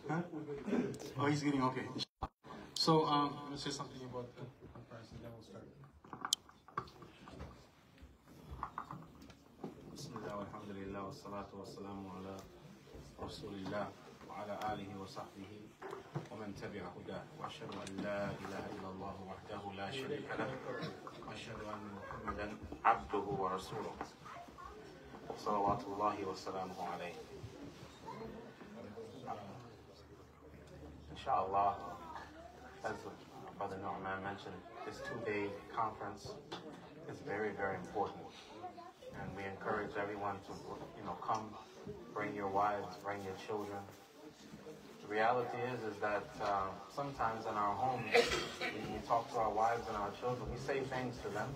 Huh? Oh, he's getting okay. So, let's say something about the conference and then we'll start. Bismillah, alhamdulillah, wa salatu wa salamu ala rasulillah wa ala alihi wa sahbihi wa man tabi'a hudah wa ashhadu an la ilaha illallah wahdahu la sharika lah wa ashhadu anna Muhammadan abduhu wa rasuluh salawatullahi wa salamuhu alayhi. Inshallah, as Brother Numan mentioned, this two-day conference is very, very important. And we encourage everyone to, come, bring your wives, bring your children. The reality is that sometimes in our homes, when we talk to our wives and our children, we say things to them.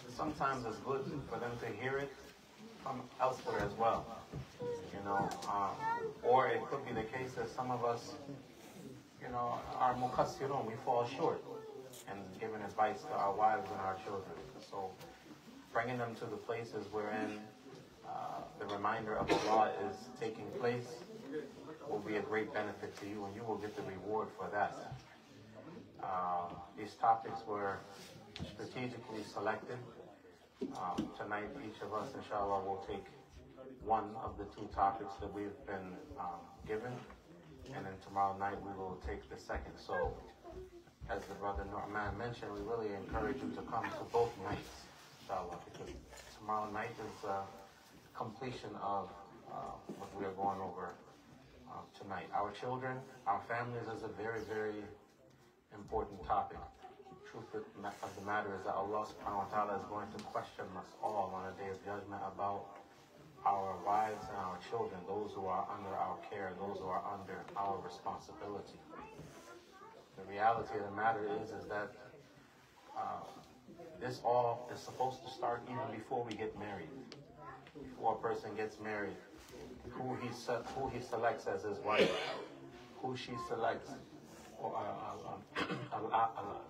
Sometimes it's good for them to hear it from elsewhere as well. Or it could be the case that some of us, our muqassirun, we fall short in giving advice to our wives and our children. So bringing them to the places wherein the reminder of Allah is taking place will be a great benefit to you, and you will get the reward for that. These topics were strategically selected. Tonight, each of us, inshallah, will take one of the two topics that we've been given, and then tomorrow night we will take the second. So, as the Brother Numan mentioned, we really encourage you to come to both nights, inshallah, because tomorrow night is completion of what we are going over tonight. Our children, our families is a very, very important topic. Truth of the matter is that Allah subhanahu wa ta'ala is going to question us all on the day of judgment about our wives and our children, those who are under our care, those who are under our responsibility. The reality of the matter is that this all is supposed to start even before we get married. Before a person gets married, who he selects as his wife, who she selects or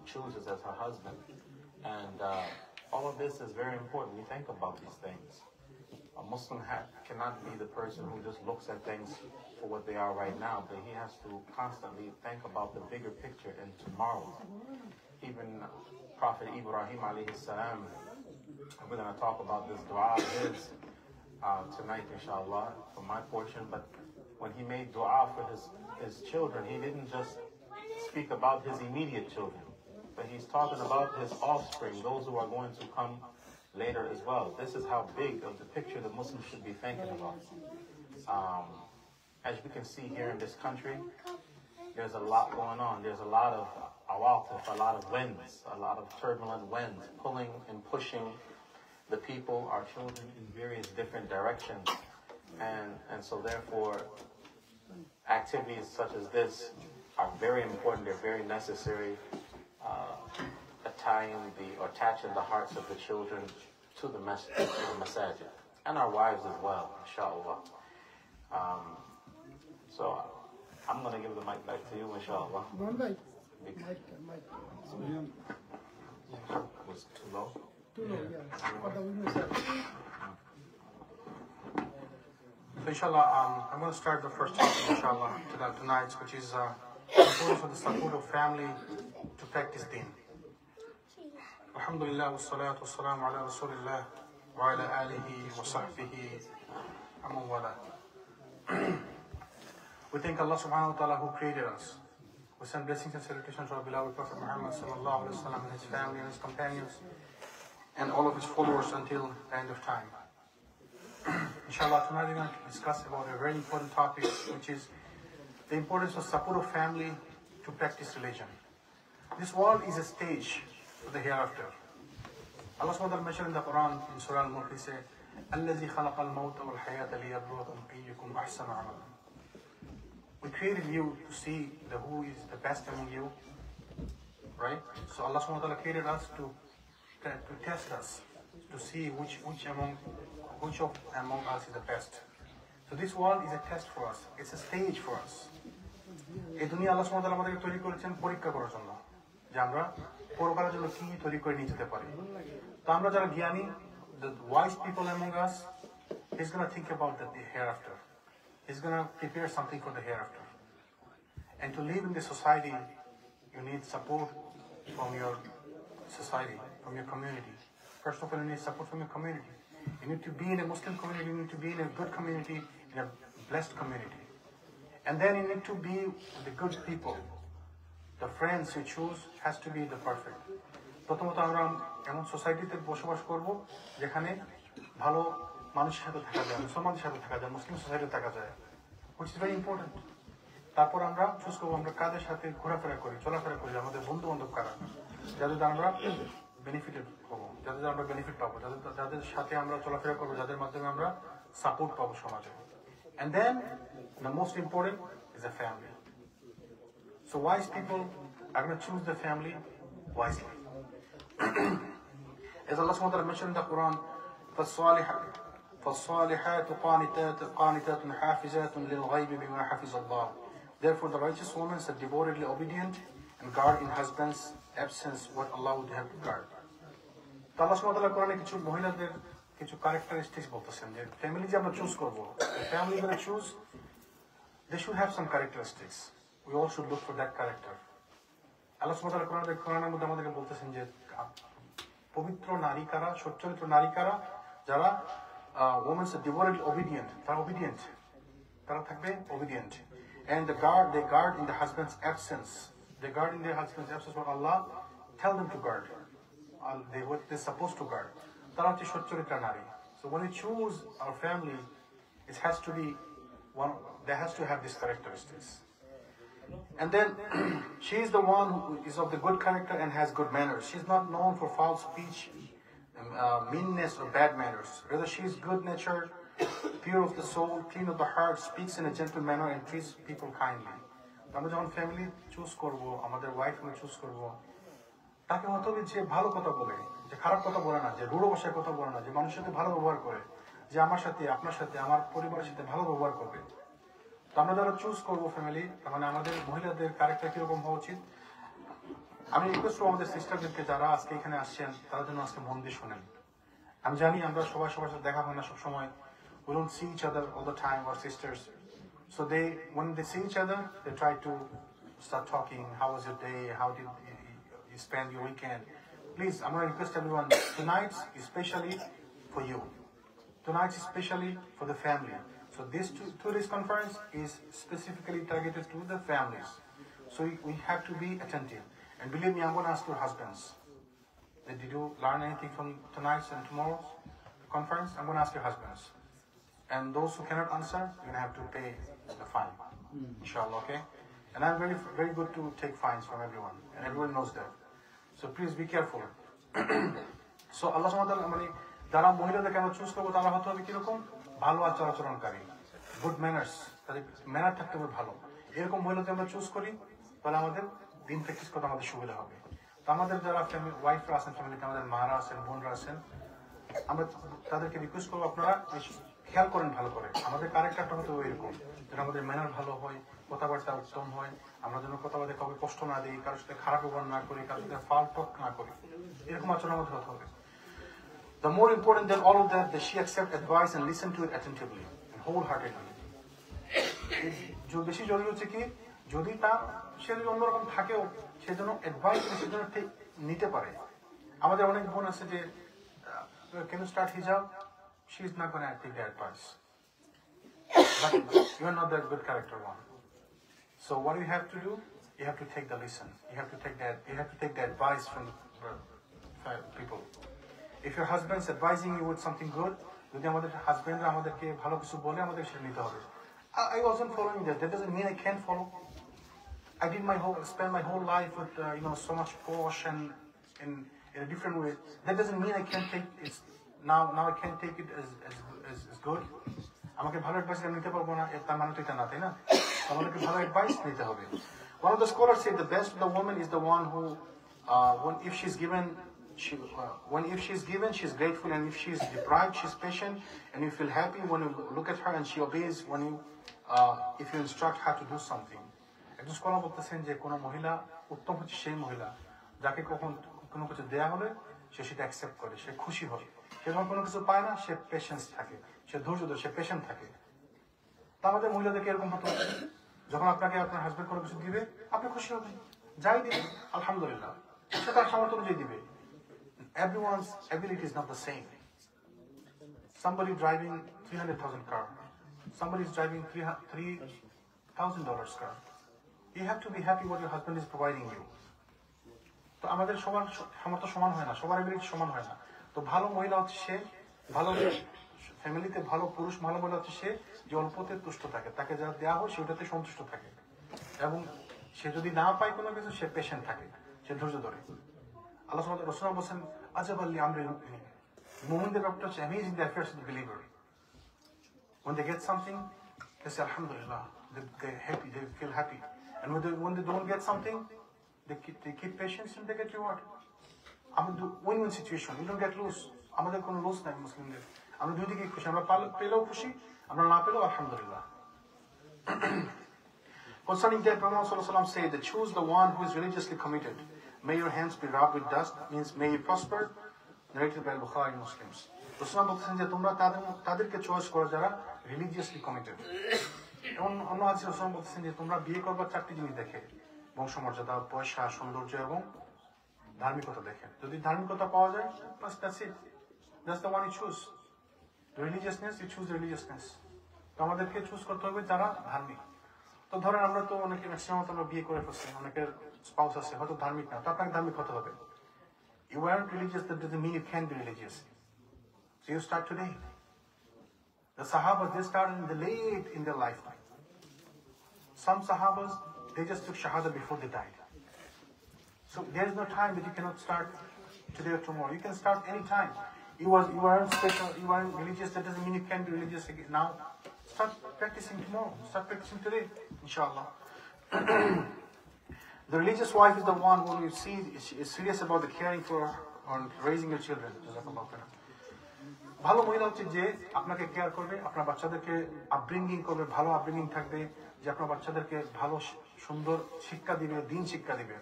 chooses as her husband, and all of this is very important. We think about these things. A Muslim cannot be the person who just looks at things for what they are right now, but he has to constantly think about the bigger picture and tomorrow. Even Prophet Ibrahim alayhi salam, we're going to talk about this dua of his tonight, inshallah, for my portion. But when he made dua for his children, he didn't just speak about his immediate children, but he's talking about his offspring, those who are going to come later as well. This is how big of the picture the Muslims should be thinking about. As we can see here in this country, there's a lot going on. There's a lot of awatif, a lot of winds, a lot of turbulent winds pulling and pushing the people, our children, in various different directions. And so therefore, activities such as this are very important. They're very necessary. Attaching the hearts of the children to the masajid, and our wives as well, inshallah. So I'm going to give the mic back to you, inshallah. Mic. Was too low? Too low, yeah. So inshallah, I'm going to start the first topic, inshallah, tonight, which is importance of the support of family to practice deen. Alhamdulillah, wassalatu wassalamu ala rasulillah wa ala alihi wa sahbihi amman wala. We thank Allah subhanahu wa ta'ala who created us. We send blessings and salutations to our beloved Prophet Muhammad sallallahu alaihi wasallam and his family and his companions and all of his followers until the end of time. Inshallah, tonight we're going to discuss about a very important topic, which is the importance of support of family to practice religion. This world is a stage for the hereafter. Allah subhanahu wa ta'ala mentioned in the Quran in Surah Al-Mulk, he said, الَّذِي خَلَقَ الْمَوْتَ وَالْحَيَاةَ لِيَبْلُوَكُمْ أَيُّكُمْ أَحْسَنُ عَمَلًا. We created you to see who is the best among you, right? So Allah subhanahu wa ta'ala created us to test us, to see which of among us is the best. So this world is a test for us. It's a stage for us. এই দুনিয়া আল্লাহ সুবহানাহু ওয়া তাআলা আমাদেরকে তৈরি করেছেন পরীক্ষা করার জন্য, যে আমরা পরকালের জন্য কি তৈরি করে নিয়ে যেতে পারি। তো আমরা যারা জ্ঞানী, the wise people among us, he's going to think about the hereafter. He's going to prepare something for the hereafter. And to live in this society, you need support from your society, from your community. First of all, you need support from your community. You need to be in a Muslim community, you need to be in a good community, in a blessed community. And then you need to be the good people. The friends you choose has to be the perfect. প্রথমত আমরা এমন সোসাইটিতে বসবাস করব যেখানে ভালো মানুষের সাথে থাকা যায়, মুসলমানদের সাথে থাকা যায়, মুসলিম সোসাইটিতে থাকা যায়, which is very important. তারপর আমরা চুজ করবো আমরা কাদের সাথে ঘোরাফেরা করি, চলাফেরা করি, আমাদের বন্ধু বান্ধব কারা, যাদের আমরা বেনিফিটেড হবো, যাদের আমরা বেনিফিট পাবো, যাদের সাথে আমরা চলাফেরা করবো, যাদের মাধ্যমে আমরা সাপোর্ট পাবো সমাজে। And then the most important is the family. So wise people are going to choose the family wisely. As Allah subhanahu wa ta'ala mentioned in the Quran, فَالصَّالِحَاتُ قَانِتَاتٌ حَافِظَاتٌ لِلْغَيْبِ بِمَا حَفِظَ اللَّهُ. Therefore the righteous women are devotedly obedient and guard in husband's absence what Allah would have guard. তো Allah subhanahu wa ta'ala Quran কিছু মহিলাদের কিছু characteristics বলতেছেন যে family যে আমরা choose করব, family গুলো choose, they should have some characteristics. We all should look for that character. Allah subhanahu wa ta'ala Quran মধ্যে আমাদেরকে বলতেছেন যে পবিত্র নারী কারা, সচ্চরিত্র নারী কারা, যারা women are devotedly obedient, তারা obedient, তারা থাকবে obedient. And they guard in the husband's absence. They guard in their husband's absence what Allah tell them to guard. What they're supposed to guard. তারা হচ্ছে সচ্চরিত্রা নারী. So when we choose our family, it has to be one. There has to have these characteristics. And then she is the one who is of the good character and has good manners. She is not known for foul speech, meanness, or bad manners. Rather, she is good-natured, pure of the soul, clean of the heart, speaks in a gentle manner, and treats people kindly. আমরা যখন family choose করব, আমাদের wife আমরা choose করব, তাকে হতে হবে যে ভালো কথা বলে, যে খারাপ কথা বলে না, যে রূঢ় ভাষায় কথা বলে না, যে মানুষের সাথে ভালো ব্যবহার করে, যে আমার সাথে, আপনার সাথে, আমার পরিবারের সাথে ভালো ব্যবহার করবে। তো আমরা যারা চুজ করবো ফ্যামিলি, তার মানে আমাদের মহিলাদের ক্যারেক্টার কিরকম হওয়া উচিত। আমি রিকোয়েস্ট করবো আমাদের সিস্টারদেরকে যারা আজকে এখানে আসছেন তারা যেন আজকে মন দিয়ে শোনেন। আমি জানি আমরা সবার সাথে দেখা হয় না সবসময়, we don't see each other all the time, our sisters. So when they see each other, they try to start talking, how was your day, how did you spend your weekend. Please, I'm going to request everyone, tonight especially for you. Tonight especially for the family. So this today's conference is specifically targeted to the families. So we have to be attentive. And believe me, I'm going to ask your husbands, did you learn anything from tonight's and tomorrow's conference? I'm going to ask your husbands. And those who cannot answer, you're going to have to pay the fine. Inshallah, okay? And I'm very, very good to take fines from everyone. And everyone knows that. So please be careful. So Allah subhanahu wa ta'ala, যারা মহিলাদেরকে আমরা choose করবো তারা হতে হবে কিরকম, ভালো আচার আচরণকারী, গুড ম্যানার্স, তাদের ম্যানার থাকতে হবে ভালো। এরকম মহিলাদের আমরা চুজ করি তাহলে আমাদের দিন প্র্যাকটিস করতে আমাদের সুবিধা হবে। তো আমাদের যারা ফ্যামিলি ওয়াইফরা আছেন, ফ্যামিলিতে আমাদের মারা আছেন, বোনরা আছেন, আমরা তাদেরকে রিকোয়েস্ট করবো আপনারা খেয়াল করেন ভালো করে, আমাদের ক্যারেক্টারটা হতে হবে এরকম যেন আমাদের ম্যানার ভালো হয়, কথাবার্তা উত্তম হয়, আমরা যেন কথাবার্তা কাউকে কষ্ট না দিই, কারোর সাথে খারাপ ব্যবহার না করি, কারোর সাথে ফাল টক না করি, এরকম আচরণ আমাদের হতে হবে। The more important than all of that she accept advice and listen to it attentively and wholeheartedly. বেশি জরুরি হচ্ছে কি, যদি সে যদি অন্যরকম থাকেও সে যেন অ্যাডভাইস সেজন্য ঠিক নিতে পারে। আমাদের অনেক বোন আছে যে can you start hijab? She is not going to take the advice. But you are not that good character one. So what you have to do, you have to take the lesson. You have to take the advice from the people. If your husband is advising you with something good, যদি আমাদের হাজবেন্ডরা আমাদেরকে ভালো কিছু বলে আমাদের সেটা নিতে হবে। I wasn't following that. That doesn't mean I can't follow. I spend my whole life with so much posh and in a different way. That doesn't mean I can't take it. Now I can't take it as good. আমাকে ভালো advice নিতে পারবো না, তার মানে তো এটা না, তাই না? আমাদেরকে ভালো অ্যাডভাইস নিতে হবে। One of the scholars said the best of the woman is the one who, if she's given, she's grateful, and if she's deprived, she's patient, and you feel happy when you look at her and she obeys when you, if you instruct her to do something. একজন scholar বলতেছেন যে কোনো মহিলা উত্তম হচ্ছে সেই মহিলা যাকে কখন কোনো কিছু দেয়া হলে সে সেটা অ্যাকসেপ্ট করে, সে খুশি হয়, সে যখন কোনো কিছু পায় না সে পেশেন্স থাকে, সে ধৈর্য ধরে, সে পেশেন্ট থাকে। তা আমাদের মহিলাদেরকে এরকম হতো। যখন আপনাকে আপনার হাজবেন্ড কোনো কিছু দিবে আপনি খুশি হবেন, যাই দিবে আলহামদুলিল্লাহ, সেটা তার সামর্থ্য অনুযায়ী দিবে। Everyone's ability is not the same. Somebody driving $300,000 car, somebody is driving $3,000 car. You have to be happy what your husband is providing you. তো আমাদের সবার সামর্থ্য সমান হয় না, সবার এবিলিটি সমান হয় না। তো ভালো মহিলা হচ্ছে সে, ভালো ফ্যামিলিতে ভালো পুরুষ ভালো মহিলা হচ্ছে সে যে অল্পতে তুষ্ট থাকে, তাকে যা দেওয়া হয় সেটাতে সন্তুষ্ট থাকে, এবং সে যদি না পায় কোনো কিছু সে পেশেন্ট থাকে, সে ধৈর্য ধরে। আল্লাহ সুবহানাহু ওয়া তাআলা রাসূল বলেন আজাবাল লিআমরিল মুমিন, মুমিনদের ব্যাপারটা হচ্ছে amazing the affairs of the believer. When they get something, they say alhamdulillah, they're happy, they feel happy, and when they don't get something, they keep patience and they get reward. আমাদের win-win situation, we don't get lose. আমাদের কোনো loss নাই মুসলিমদের, আমরা দুই দিকে খুশি, আমরা পেলেও খুশি, আমরা না পেলেও আলহামদুলিল্লাহ। Concerning that, Prophet sallallahu alaihi wasallam said that choose the one who is religiously committed. May your hands be rubbed with dust, means may you prosper, narrated by Bukhari Muslims. রাসূল বলছেন যে তোমরা তাদেরকে চয়েস করো যারা religiously committed. এবং অন্য হাদিসে রাসূল বলছেন যে তোমরা বিয়ে করবার চারটি জিনিস দেখে, বংশমর্যাদা, পয়সা, সৌন্দর্য এবং ধার্মিকতা দেখে। যদি ধার্মিকতা পাওয়া যায়, বাস that's it, that's the one you choose. Religiousness, you choose religiousness. তো আমাদেরকে চুজ করতে হবে যারা ধার্মিক। তো ধরেন আমরা তো অনেকে ম্যাক্সিমাম আমরা বিয়ে করে ফেলছি, অনেকের স্পাউস আছে হয়তো ধার্মিক না, তো আপনাকে ধার্মিক হতে হবে। You aren't religious, that doesn't mean you can be religious. So you start today. The Sahabas, they started late in their lifetime. Some Sahabas, they just took Shahada before they died. So there is no time that you cannot start today or tomorrow. You can start any time. You aren't special, you aren't religious, that doesn't mean you can be religious again now. Start practicing tomorrow, start practicing today, inshallah. The religious wife is the one when you see is serious about the caring for or raising your children. ভালো মহিলা হচ্ছে যে আপনাকে care করবে, আপনার বাচ্চাদেরকে upbringing করবে, ভালো আপব্রিঙ্গিং থাকবে, যে আপনার বাচ্চাদেরকে ভালো সুন্দর শিক্ষা দিবে, দিন শিক্ষা দিবে,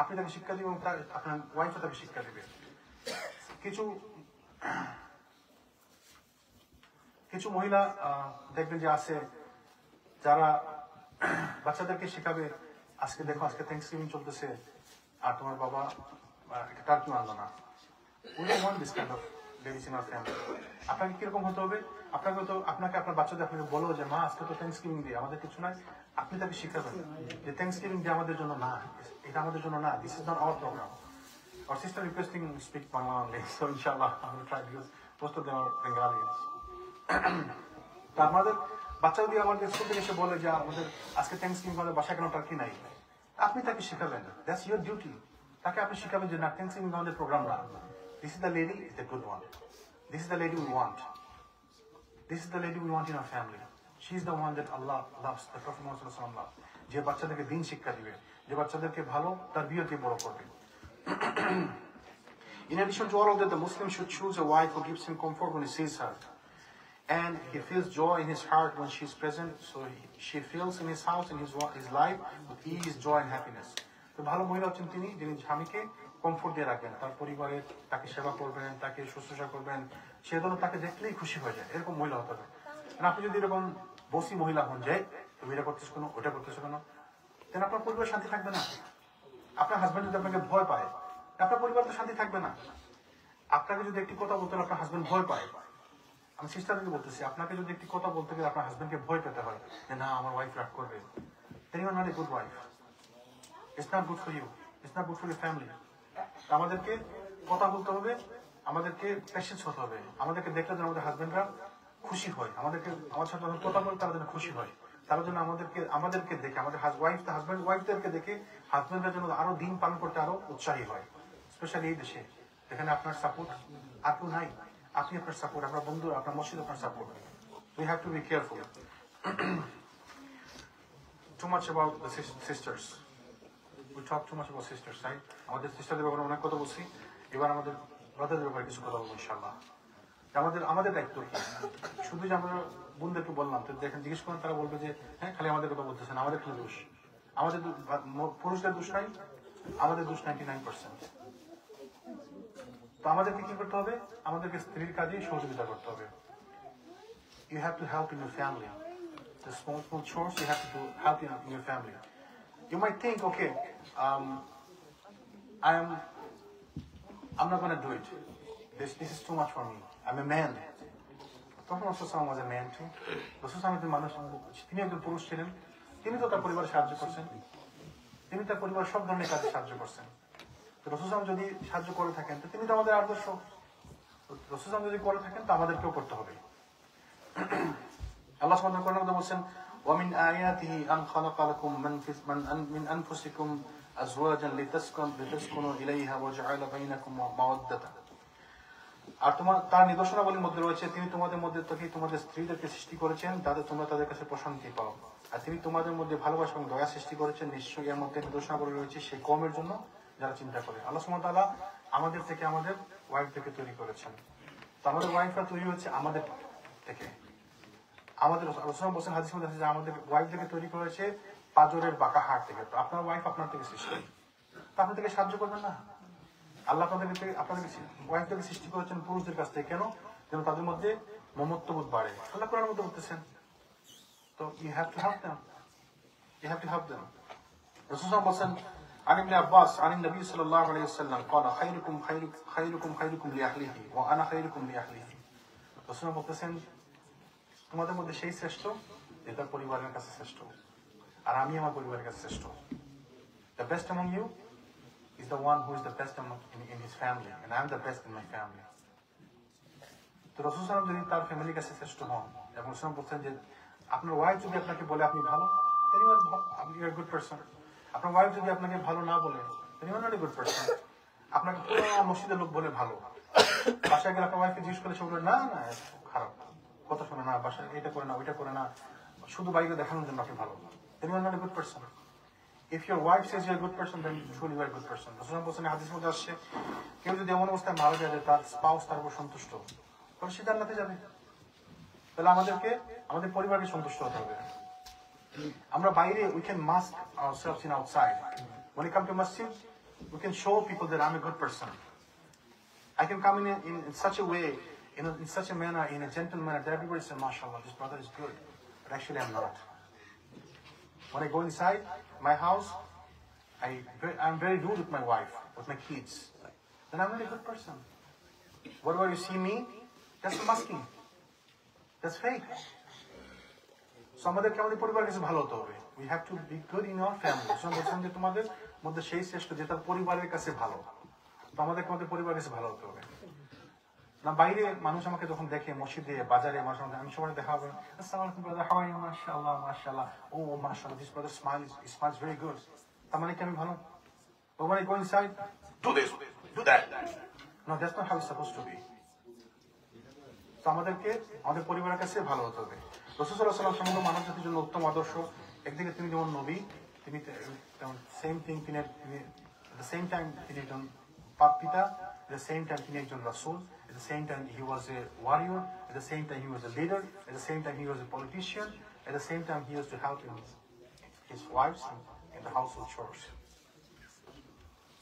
আপনি তাকে শিক্ষা দিবেন এবং আপনার ওয়াইফও তাকে শিক্ষা দিবে। কিছু মহিলা দেখবেন যে আছে যারা বাচ্চাদেরকে শিখাবে, আজকে দেখো আজকে থ্যাঙ্কসগিভিং চলতেছে আর তোমার বাবা একটা টার্কি আনলো না। We don't want this kind of ladies in our family. আপনাকে কিরকম হতে হবে? আপনাকে আপনার বাচ্চাদের আপনাকে বলো যে মা আজকে তো থ্যাঙ্কসগিভিং ডে, আমাদের কিছু নাই, আপনি তাকে শিখাবেন যে থ্যাঙ্কসগিভিং ডে আমাদের জন্য না, এটা আমাদের জন্য না, this is not our program. Our sister requesting to speak Bangla only, so inshallah I will try because most of them are Bengalis. তা আমাদের বাচ্চা যদি আমাদের স্কুল থেকে এসে বলে যে আমাদের আজকে থ্যাঙ্কসগিভিং আমাদের বাসায় কেন টার্কি নাই, আপনি তাকে শিখাবেন, দ্যাটস ইউর ডিউটি। তাকে আপনি শিখাবেন যে না, থ্যাঙ্কসগিভিং আমাদের প্রোগ্রাম না, this is the lady, is the good one, this is the lady we want, this is the lady we want in our family, she is the one that Allah loves, the prophet Muhammad সাল্লাল্লাহু আলাইহি ওয়াসাল্লাম, যে বাচ্চাদেরকে দিন শিক্ষা দিবে, যে বাচ্চাদেরকে ভালো তারবিয়ত দিয়ে বড় করবে। In addition to all of that, the Muslim should choose a wife who gives him comfort when he sees her, and he feels joy in his heart when she is present. So she feels in his house, in his life, with ease, joy, and happiness. তো ভালো মহিলা হচ্ছেন তিনি যিনি স্বামীকে comfort দিয়ে রাখবেন, তার পরিবারে তাকে সেবা করবেন, তাকে শুশ্রূষা করবেন, সে যেন তাকে দেখলেই খুশি হয়ে যায়, এরকম মহিলা হতে হবে। আপনি যদি এরকম বসি মহিলা হন যে তুমি এটা করতেছো কেন, ওটা করতেছো কেন, তাহলে আপনার পরিবার শান্তি থাকবে না। আপনার হাজব্যান্ড যদি আপনাকে ভয় পায়, আপনার পরিবার তো শান্তি থাকবে না। আপনাকে যদি একটি কথা বলতে হলে আপনার হাজব্যান্ড ভয় পায়, আমি সিস্টারকে বলতেছি, আপনাকে যদি একটি কথা বলতে গেলে আপনার হাজব্যান্ডকে ভয় পেতে হয় যে না আমার ওয়াইফ রাগ করবে, then you are not a good wife. It's not good for you. It's not good for your family. আমাদেরকে কথা বলতে হবে, আমাদেরকে পেশেন্স হতে হবে, আমাদেরকে দেখলে যেন আমাদের হাজব্যান্ডরা খুশি হয়, আমাদের সাথে যখন কথা বলে তারা যেন খুশি হয়, তারা যেন আমাদেরকে দেখে, আমাদের ওয়াইফদেরকে দেখে হাজব্যান্ডরা যেন আরো দিন পালন করতে আরো উৎসাহী হয়। স্পেশালি এই দেশে যেখানে আপনার সাপোর্ট আর কেউ নাই, আপনি আপনার সাপোর্ট, আপনার বন্ধু, আপনার মসজিদ আপনার support. We have to be careful. Too much about the sisters. We talk too much about sisters, right? আমাদের সিস্টারদের ব্যাপারে অনেক কথা বলছি, এবার আমাদের ব্রাদারদের ব্যাপারে কিছু কথা বলবো ইনশাআল্লাহ। আমাদের দায়িত্ব কি? শুধু যে আমরা বোনদেরকে বললাম, তো দেখেন জিজ্ঞেস করেন তারা বলবে যে হ্যাঁ খালি আমাদের কথা বলতেছেন, আমাদের খালি দোষ, আমাদের পুরুষদের দোষ নাই, আমাদের দোষ 99%। তো আমাদেরকে কি করতে হবে? আমাদেরকে স্ত্রীর কাজে সহযোগিতা করতে হবে। You have to help in your family. the small chores you have to do, help in your family. You might think, okay, I'm not going to do it. This is too much for me. I'm a man. তখন রাসূল was a man too. রাসূল সাল্লাল্লাহু মানুষ, তিনি একজন পুরুষ ছিলেন, তিনি তো তার পরিবারে সাহায্য করছেন, তিনি তার পরিবার সব ধরনের কাজে সাহায্য করছেন। তো রাসূল সাল্লাল্লাহু যদি সাহায্য করে থাকেন তো তিনি তো আমাদের আদর্শ। রাসূল সাল্লাল্লাহু যদি করে থাকেন তো আমাদেরকেও করতে হবে। আল্লাহ সুবহানাহু ওয়া তাআলা বলেন, ওয়া মিন আয়াতিহি আন খালাকা লাকুম মিন আনফুসিকুম আজওয়াজান লিতাসকুনু ইলাইহা ওয়া জাআলা বাইনাকুম মাওয়াদ্দাতা। আর তার নিদর্শনাবলীর মধ্যে রয়েছে তিনি তোমাদের মধ্যে থেকে তোমাদের স্ত্রীদেরকে সৃষ্টি করেছেন যাতে তোমরা তাদের কাছে প্রশান্তি পাও, আর তিনি তোমাদের মধ্যে ভালোবাসা এবং দয়া সৃষ্টি করেছেন। নিশ্চয়ই এর মধ্যে নিদর্শনাবলী রয়েছে সেই কওমের জন্য যারা চিন্তা করে। আল্লাহ সুবহানাহু ওয়া তাআলা আমাদের থেকে আমাদের ওয়াইফ থেকে তৈরি করেছেন। তো আমাদের ওয়াইফরা তৈরি হচ্ছে আমাদের থেকে। আমাদের রাসূল বলেছেন হাদিসের মধ্যে আছে যে আমাদের ওয়াইফ থেকে তৈরি করেছে পাজরের বাঁকা হাড় থেকে। তো আপনার ওয়াইফ আপনার থেকে সৃষ্টি, তো আপনার থেকে সাহায্য করবেন না? আল্লাহ আপনাদের ওয়াইফদেরকে সৃষ্টি করেছেন পুরুষদের কাছ থেকে। কেন? যেন তাদের মধ্যে মমত্ববোধ বাড়ে। আল্লাহ কোরআনের মধ্যে বলতেছেন। তো you have to help them. You have to help them. রাসূল বলেন عن ابن عباس عن النبي صلى الله عليه وسلم قال خيركم لأهله وأنا خيركم لأهله. রাসূল বলতেছেন তোমাদের মধ্যে সেই শ্রেষ্ঠ যে তার পরিবারের কাছে শ্রেষ্ঠ, আর আমি আমার পরিবারের কাছে শ্রেষ্ঠ। The best among you is the one who is the best in his family, and I am the best in my family. তো রাসূল সাল্লাল্লাহু আলাইহি ওয়াসাল্লাম যদি তার ফ্যামিলির কাছে শ্রেষ্ঠ হন, এবং রাসূল বলছেন যে আপনার ওয়াইফ যদি আপনাকে বলে আপনি ভালো, then you are a good person. আপনার ওয়াইফ যদি আপনাকে ভালো না বলে, then you are not a good person. আপনাকে পুরো মসজিদের লোক বলে ভালো, বাসায় গেলে আপনার ওয়াইফকে জিজ্ঞেস করলে সে বলবে না না খারাপ কথা শোনে না, বাসায় এটা করে না ওইটা করে না, শুধু বাইরে দেখানোর জন্য আপনি ভালো, then you are not a good person. If your wife says you're a good person, then truly you are a good person. রাসূল বলেছেন হাদিসের মধ্যে আসছে কেউ যদি এমন অবস্থায় মারা যায় তার স্পাউস তার উপর সন্তুষ্ট, তাহলে সে জান্নাতে যাবে। তাহলে আমাদের পরিবারকে সন্তুষ্ট হতে হবে। আমরা বাইরে we can mask ourselves in outside. When we come to masjid, we can show people that I'm a good person. I can come in such a way, in such a manner, in a gentle manner that everybody says, "MashaAllah, this brother is good." But actually, I'm not. When I go inside my house, I'm very rude with my wife, with my kids. Then I'm not a good person. Whatever you see me, that's masking. That's fake. So আমাদেরকে আমাদের পরিবারের কাছে ভালো হতে হবে। We have to be good in our family. So বলছেন যে তোমাদের মধ্যে সেই শ্রেষ্ঠ যে তার পরিবারের কাছে ভালো। তো আমাদেরকে আমাদের পরিবারের কাছে ভালো হতে হবে। না বাইরে মানুষ আমাকে যখন দেখে মসজিদে বাজারে আমার সঙ্গে আমি সবার দেখা হবে, আসসালামু আলাইকুম ব্রাদার, হাউ আর ইউ, মাশাআল্লাহ মাশাআল্লাহ, ও মাশাআল্লাহ, this brother smiles very good. তার মানে কি আমি ভালো? But when I go inside, do this, do that. No, that's not how it's supposed to be. তো আমাদেরকে আমাদের পরিবারের কাছে ভালো হতে হবে। রাসূল সাল্লাল্লাহু আলাইহি ওয়াসাল্লাম সমগ্র মানব জাতির জন্য উত্তম আদর্শ। একদিকে তিনি যেমন নবী, তিনি তেমন সেম থিং, তিনি at the same time তিনি একজন পিতা, at the same time তিনি একজন রাসূল, at the same time he was a warrior, at the same time he was a leader, at the same time he was a politician, at the same time he used to help his wives in the household chores.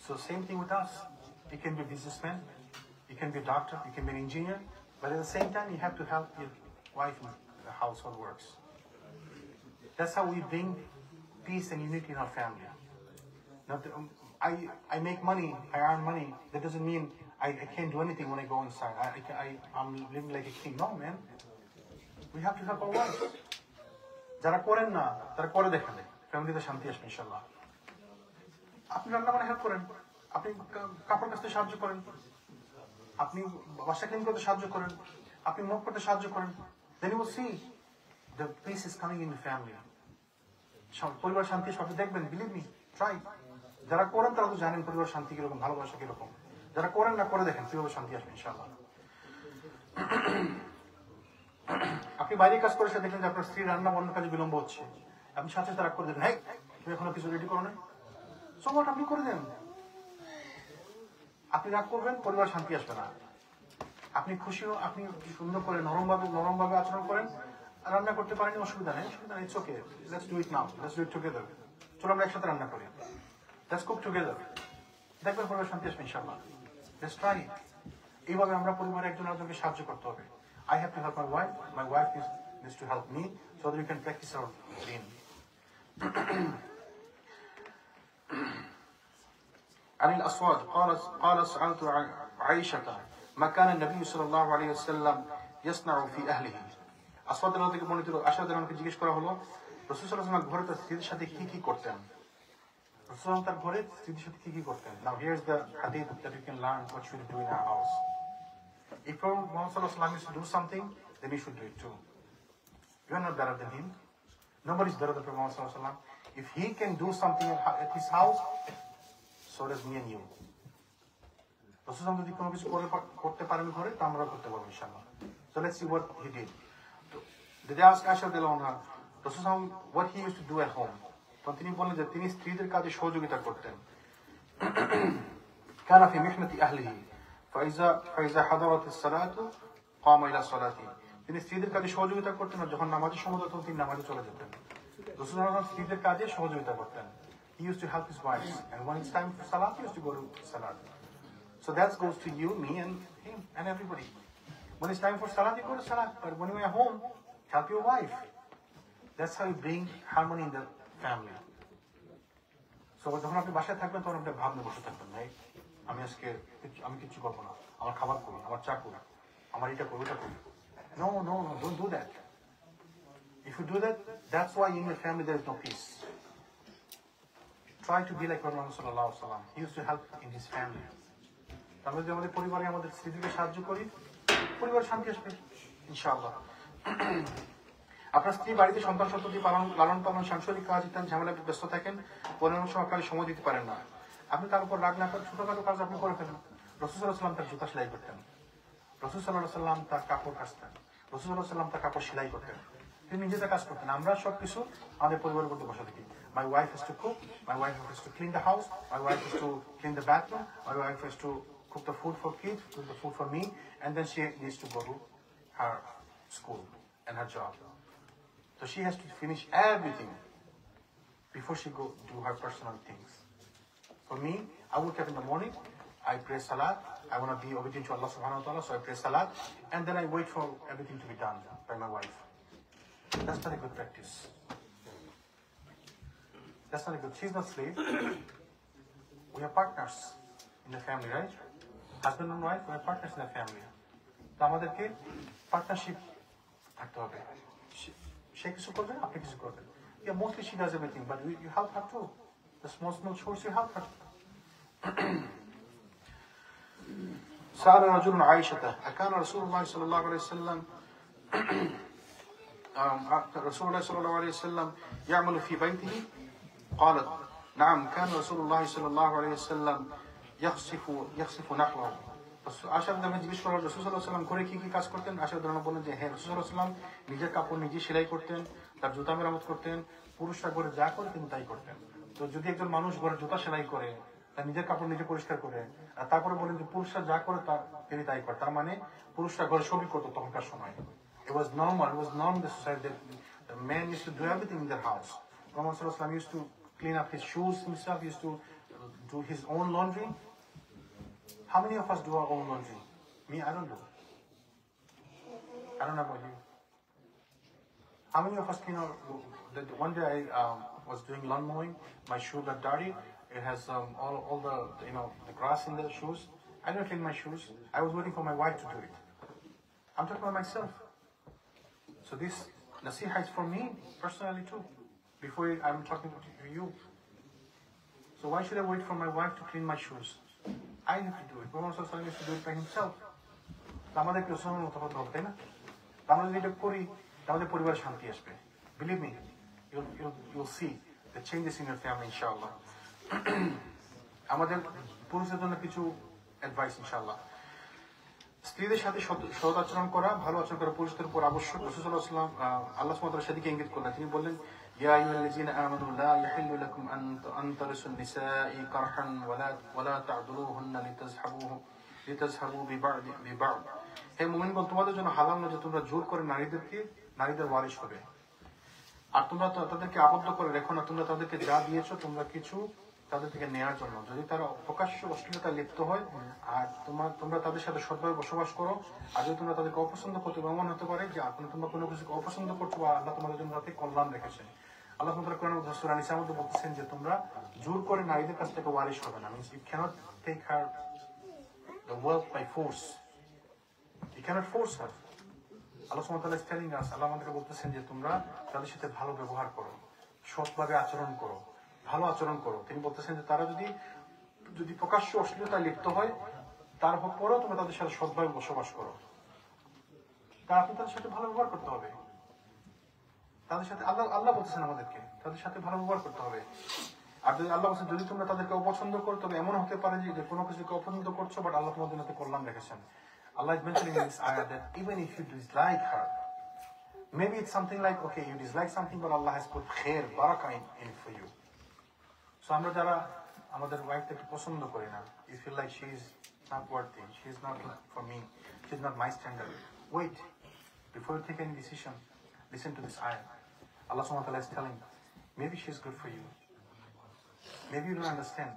So same thing with us. You can be a businessman, you can be a doctor, you can be an engineer, but at the same time you have to help your wife in the household works. That's how we bring peace and unity in our family. Now, I make money, I earn money. That doesn't mean I can't do anything when I go inside. I'm living like a king. No, man. We have to help our wives. যারা করেন না তারা করে দেখেন, ফ্যামিলিতে শান্তি আসবে ইনশাআল্লাহ। আপনি রান্না বান্না হেল্প করেন, আপনি কাপড় কাচতে সাহায্য করেন, আপনি বাসা ক্লিন করতে সাহায্য করেন, আপনি মুখ করতে সাহায্য করেন, then you will see the peace is coming in the family. পরিবার শান্তি সবই দেখবেন, বিলিভ মি, ট্রাই। যারা করেন তারা তো জানেন পরিবার শান্তি কিরকম, ভালোবাসা কিরকম। যারা করেন না করে দেখেন কিভাবে শান্তি আসবে ইনশাআল্লাহ। আপনি বাইরে কাজ করে দেখলেন যে আপনার স্ত্রী রান্না বন্ধ কাজে বিলম্ব হচ্ছে, আপনি সাথে তারা করে দেন, হ্যাঁ তুমি এখনো কিছু রেডি করো না, সো হোয়াট, আপনি করে দেন। আপনি রাগ করবেন, পরিবার শান্তি আসবে না। আপনি খুশি, আপনি সুন্দর করে নরমভাবে আচরণ করেন, রান্না করতে পারেনি, অসুবিধা নেই, it's okay, let's do it now, let's do it together, চলো আমরা একসাথে রান্না করি, লেটস কুক টুগেদার, দেখবেন পরিবার শান্তি আসবে ইনশাআল্লাহ। Let's try it. এইভাবে আমরা পরিবারে একজন আরেকজনকে সাহায্য করতে হবে। I have to help my wife this to help me, so that we can practice our deen. عن الأسود قال سألت عائشة ما كان النبي صلى الله عليه وسلم يصنع في أهله. আসওয়াদ রাদিয়াল্লাহু থেকে বর্ণিত আয়েশা রাদিয়াল্লাহু জিজ্ঞেস করা হলো রাসূল সাল্লাল্লাহু আলাইহি ওয়াসাল্লাম ঘরে তার স্ত্রীর সাথে কি করতেন। রাসূল তার ঘরে স্ত্রীর সাথে কি করতেন। Now here's the hadith that you can learn what should we do in our house. If Muhammad sallallahu alaihi wasallam is to do something, then we should do it too. You are not better than him. Nobody is better than Muhammad sallallahu alaihi wasallam. If he can do something at his house, so does me and you. রাসূল সাল্লাল্লাহু যদি কোনো কিছু করতে পারেন ঘরে, তা আমরা করতে পারবো ইনশাআল্লাহ. So let's see what he did. Did they ask Aisha রাদিয়াল্লাহু আনহা, রাসূল সাল্লাল্লাহু what he used to do at home? তখন তিনি বললেন যে তিনি স্ত্রীদের কাজে সহযোগিতা করতেন। كان في محنة أهله فإذا حضرت الصلاة قام إلى صلاته. তিনি স্ত্রীদের কাজে সহযোগিতা করতেন আর যখন নামাজের সময় হতো তিনি নামাজে চলে যেতেন। রাসূল সাল্লাল্লাহু স্ত্রীদের কাজে সহযোগিতা করতেন। He used to help his wives, and when it's time for salat, he used to go to salat. So that goes to you, me, and him, and everybody. When it's time for salat, you go to salat. But when you're at home, help your wife. That's how you bring harmony in the family. So যখন আপনি বাসায় থাকবেন তখন আপনি ভাবনা বসে থাকবেন, ভাই আমি কিছু করবো না, আমার খাবার করি, আমার চা করি, আমার এটা করি, ওটা করি. No, don't do that. If you do that, that's why in your family there is no peace. Try to be like Muhammad sallallahu alaihi wasallam. He used to help in his family. আমরা যদি আমাদের পরিবারে আমাদের স্ত্রীদেরকে সাহায্য করি, পরিবার শান্তি আসবে ইনশাআল্লাহ। আপনার স্ত্রী বাড়িতে সন্তান সন্ততি লালন পালন সাংসারিক কাজ ইত্যাদি ঝামেলায় ব্যস্ত থাকেন, পরিমাণ সহকারে সময় দিতে পারেন না, আপনি তার উপর রাগ না করে ছোটখাটো কাজ আপনি করে ফেলেন। রাসূল সাল্লাল্লাহু আলাইহি ওয়াসাল্লাম তার জুতা সেলাই করতেন, রাসূল সাল্লাল্লাহু আলাইহি ওয়াসাল্লাম তার কাপড় কাচতেন, রাসূল সাল্লাল্লাহু আলাইহি ওয়াসাল্লাম তার কাপড় সেলাই করতেন, তিনি নিজেদের কাজ করতেন। আমরা সবকিছু আমাদের পরিবারের মধ্যে বসে থাকি। My wife has to cook, my wife has to clean the house, my wife has to clean the bathroom, my wife has to cook the food for kids, cook the food for me, and then she needs to go to her school and her job. So she has to finish everything before she go do her personal things. For me, I wake up in the morning, I pray salat, I want to be obedient to Allah subhanahu wa ta'ala, so I pray salat, and then I wait for everything to be done by my wife. That's not a good practice. That's not a good. She's not slave. We are partners in the family, right? Husband and wife, we are partners in the family. So আমাদেরকে partnership থাকতে হবে। সে কিছু করবে, আপনি কিছু করবেন। Yeah, mostly she does everything, but you help her too. The small chores you help her. سأل رجل عائشة أكان رسول الله صلى الله عليه وسلم رسول الله صلى الله عليه وسلم يعمل في بيته؟ قالت نعم كان رسول الله صلى الله عليه وسلم يخسف نحله. Ayesha রাদিয়াল্লাহু জিজ্ঞেস করলেন রাসূল সাল্লাল্লাহু আলাইহি ওয়াসাল্লাম ঘরে কি কাজ করতেন। আয়েশা রাদিয়াল্লাহু বললেন যে হ্যাঁ, রাসূল সাল্লাল্লাহু আলাইহি ওয়াসাল্লাম নিজের কাপড় নিজে সেলাই করতেন, তার জুতা মেরামত করতেন, পুরুষরা ঘরে যা করে তিনি তাই করতেন। তো যদি একজন মানুষ ঘরে জুতা সেলাই করে, তার নিজের কাপড় নিজে পরিষ্কার করে, আর তারপরে বলেন যে পুরুষরা যা করে তিনি তাই করে, তার মানে পুরুষরা ঘরে সবই করতো তখনকার সময়। It was normal, it was normal in the society that the man used to do everything in their house. Muhammad sallallahu alaihi wasallam used to clean up his shoes himself, used to do his own laundry. How many of us do our own laundry? Me, I don't do. I don't know about you. How many of us clean our... One day I was doing lawn mowing, my shoe got dirty. It has all the grass in the shoes. I didn't clean my shoes. I was waiting for my wife to do it. I'm talking about myself. So this nasiha is for me personally too. Before I'm talking to you. So why should I wait for my wife to clean my shoes? I have to do it. Muhammad sallallahu alaihi wasallam used to do it by himself. আমাদেরকে রাসূলের মতো হতে হবে, তাই না? আমরা যদি এটা করি তাহলে পরিবারে শান্তি আসবে। Believe me, you'll see the changes in your family, inshallah. আমাদের পুরুষদের জন্য কিছু অ্যাডভাইস ইনশাআল্লাহ। স্ত্রীদের সাথে সৎ আচরণ করা, ভালো আচরণ করা পুরুষদের উপর আবশ্যক। রাসূল সাল্লাল্লাহু আলাইহি ওয়াসাল্লাম আল্লাহ সুবহানাহু ওয়া তাআলা সেদিকে ইঙ্গিত করলেন। তিনি বললেন ইয়া আইয়ুহাল্লাযীনা আমানু লা ইয়াহিল্লু লাকুম আন তারিসুন নিসাঈ কারহান ওয়া লা তা'দুলুহুন্না লিতাযহাবু বিবা'দ। হে মুমিনগণ, তোমাদের জন্য হালাল নয় যে তোমরা জোর করে নারীদের ওয়ারিশ হবে, আর তোমরা তাদেরকে আবদ্ধ করে রেখো না। তোমরা তাদেরকে যা দিয়েছো তোমরা কিছু তাদের থেকে নেওয়ার জন্য। যদি তারা প্রকাশ্য অশ্লীলতায় লিপ্ত হয় আর তোমরা তাদের সাথে সৎভাবে বসবাস করো, আর যদি তোমরা তাদেরকে অপছন্দ করতে, এমন হতে পারে যে তোমরা কোনো কিছুকে অপছন্দ করছো বা আল্লাহ তোমাদের জন্য তাতে কল্যাণ রেখেছেন। আল্লাহ তাআলা কোরআন সূরা নিসার মধ্যে বলতেছেন যে তোমরা জোর করে নারীদের কাছ থেকে ওয়ারিশ হবে না। Means you cannot take her the wealth by force. You cannot force her. Allah subhanahu wa ta'ala is telling us, আল্লাহ আমাদেরকে বলতেছেন যে তোমরা তাদের সাথে ভালো ব্যবহার করো, সৎভাবে আচরণ করো, ভালো আচরণ করো। তিনি বলতেছেন যে তারা যদি প্রকাশ্য অশ্লীলতায় লিপ্ত হয়, তারপরেও তোমরা তাদের সাথে সৎভাবে বসবাস করো। তাদের সাথে ভালো ব্যবহার করতে হবে। তাদের সাথে আল্লাহ বলতেছেন আমাদেরকে তাদের সাথে ভালো ব্যবহার করতে হবে। আর যদি আল্লাহ বলছেন যদি তোমরা তাদেরকে অপছন্দ করো, তবে এমন হতে পারে যে কোনো কিছুকে অপছন্দ করছো, বাট আল্লাহ তোমাদের জন্য কল্যাণ রেখেছেন। Allah is mentioning in this ayah that even if you dislike her, maybe it's something like, okay, you dislike something, but Allah has put khair, barakah in it for you. So আমরা যারা আমাদের ওয়াইফকে পছন্দ করি না, you feel like she is not worthy, she is not for me, she is not my standard. Wait, before you take any decision, listen to this ayah. Allah subhanahu wa ta'ala is telling, maybe she is good for you. Maybe you don't understand.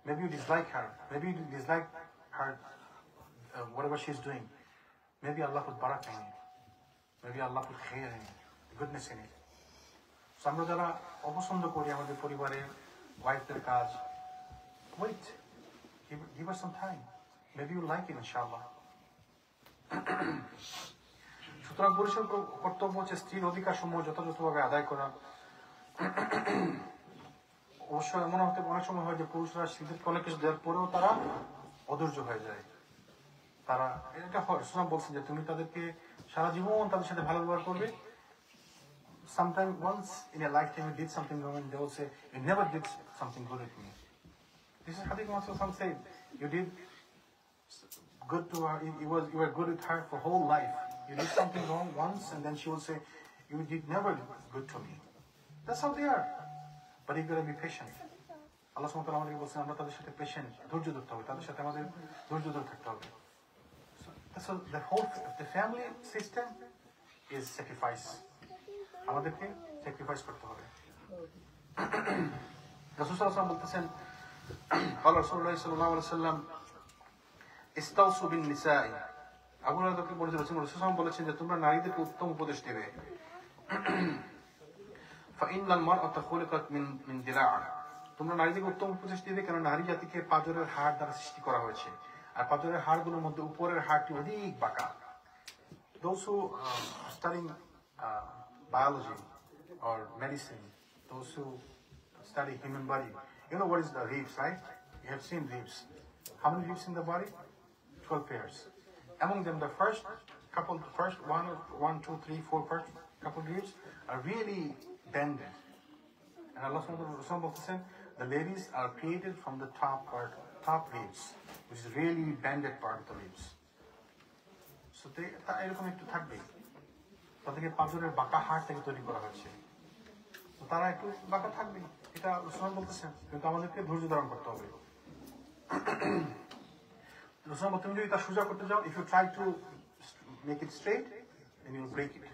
Maybe you dislike her. Maybe you dislike her, whatever she's doing. Maybe Allah put barakah in it. Maybe Allah put khair in it, goodness in it. So আমরা যারা অপছন্দ করি আমাদের পরিবারের ওয়াইফদের কাজ, wait, give her some time. Maybe you like it, inshallah. সুতরাং পুরুষের কর্তব্য হচ্ছে স্ত্রীর অধিকার সমূহ যথাযথভাবে আদায় করা। অবশ্য এমন হতে অনেক সময় হয় যে পুরুষরা স্ত্রীদেরকে অনেক কিছু দেওয়ার পরেও তারা অধৈর্য হয়ে যায়। তারা এটা রাসূল বলছেন যে তুমি তাদেরকে সারা জীবন তাদের সাথে ভালো ব্যবহার করবে। Sometimes once in a lifetime you did something wrong and they will say you never did something good with me. This is hadith Rasul said you did good to her, you were good with her for whole life. You did something wrong once and then she will say you did never good to me. That's how they are. But you gotta be patient. Allah subhanahu wa ta'ala আমাদেরকে বলছেন আমরা তাদের সাথে patient, ধৈর্য ধরতে হবে, তাদের সাথে আমাদের ধৈর্য ধরে থাকতে হবে। So the family system is sacrifice. আমাদেরকে স্যাক্রিফাইস করতে হবে। রাসূল সাল্লাল্লাহু আলাইহি ওয়াসাল্লাম বলতেছেন قال رسول الله صلى الله عليه وسلم استوصوا بالنساء। আবু হুরায়রাকে বলেছেন রাসূল সাল্লাল্লাহু আলাইহি ওয়াসাল্লাম বলেছেন যে তোমরা নারীদেরকে উত্তম উপদেশ দেবে। فإن المرأة خلقت من ضلع। তোমরা নারীদেরকে উত্তম উপদেশ দিবে কারণ নারী জাতিকে পাঁজরের হাড় দ্বারা সৃষ্টি করা হয়েছে, আর পাঁজরের হাড়গুলোর মধ্যে উপরের হাড়টি অধিক বাঁকা। Those who studying biology or medicine, those who study human body, you know what is the ribs, right? You have seen ribs. How many ribs in the body? 12 pairs. Among them, the first one, two, three, four first couple ribs are really bended. And Allah subhanahu wa ta'ala said, the ladies are created from the top ribs, which is really bended part of the ribs. So এরকম একটু থাকবে, তাদেরকে পাঁজরের বাঁকা হাড় থেকে তৈরি করা হয়েছে, তো তারা একটু বাঁকা থাকবে, এটা রাসূল বলতেছেন। কিন্তু আমাদেরকে ধৈর্য ধারণ করতে হবে। রাসূল বলতেন তুমি যদি তা সোজা করতে যাও, if you try to make it straight, then you will break it.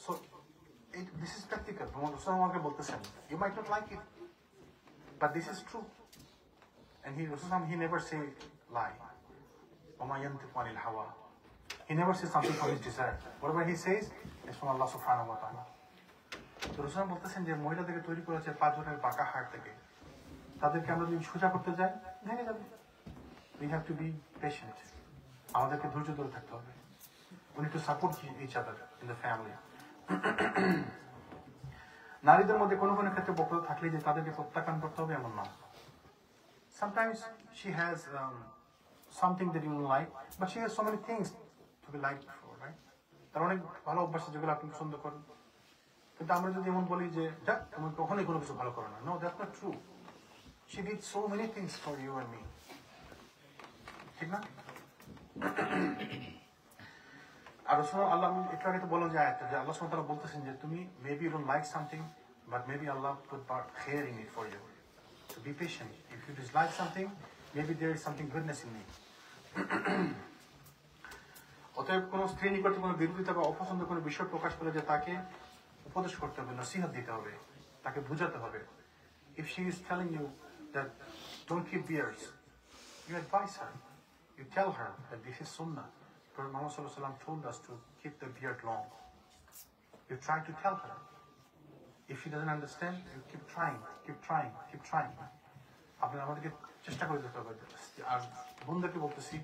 So this is practical. রাসূল আমাকে বলতেছেন, you might not like it, but this is true. And he never say lie. وَمَا يَنْطِقُ عَنِ الْهَوَىٰ. He never says something from his desire. Whatever he says is from Allah subhanahu wa ta'ala. তো রাসূল বলতেছেন যে মহিলাদেরকে তৈরি করা হয়েছে পাঁজরের বাঁকা হাড় থেকে, তাদেরকে আমরা যদি সোজা করতে যাই ভেঙে যাবে। We have to be patient. আমাদেরকে ধৈর্য ধরে থাকতে হবে। We need to support each other in the family. নারীদের মধ্যে কোনো কোনো ক্ষেত্রে বক্রতা থাকলে যে তাদেরকে প্রত্যাখ্যান করতে হবে এমন না। Sometimes she has something that you don't like, but she has so many things to be liked for, right? তার অনেক ভালো অভ্যাস যেগুলো আপনি পছন্দ করেন, কিন্তু আমরা যদি এমন বলি যে যাক তুমি কখনোই কোনো কিছু ভালো করো না, no, that's not true. She did so many things for you and me. ঠিক না? আর আল্লাহ একটু আগে তো বললাম যে আয়াতটা যে আল্লাহ সুবহানাহু ওয়া তাআলা বলতেছেন যে তুমি maybe you don't like something, but maybe Allah put khair in it for you. So be patient. If you dislike something, maybe there is something goodness in me. অতএব কোনো স্ত্রী নিকটে কোনো বিরোধিতা বা অপছন্দ কোনো বিষয় প্রকাশ পেলে যে তাকে উপদেশ করতে হবে, নসিহত দিতে হবে, তাকে বুঝাতে হবে। If she is telling you that don't keep beards, you advise her. You tell her that this is sunnah. Prophet Muhammad told us to keep the beard long. You try to tell her. If she doesn't understand, you keep trying. আপনারা আমাদেরকে চেষ্টা করে দেখতে হবে আর বন্ধুকে বলতেছি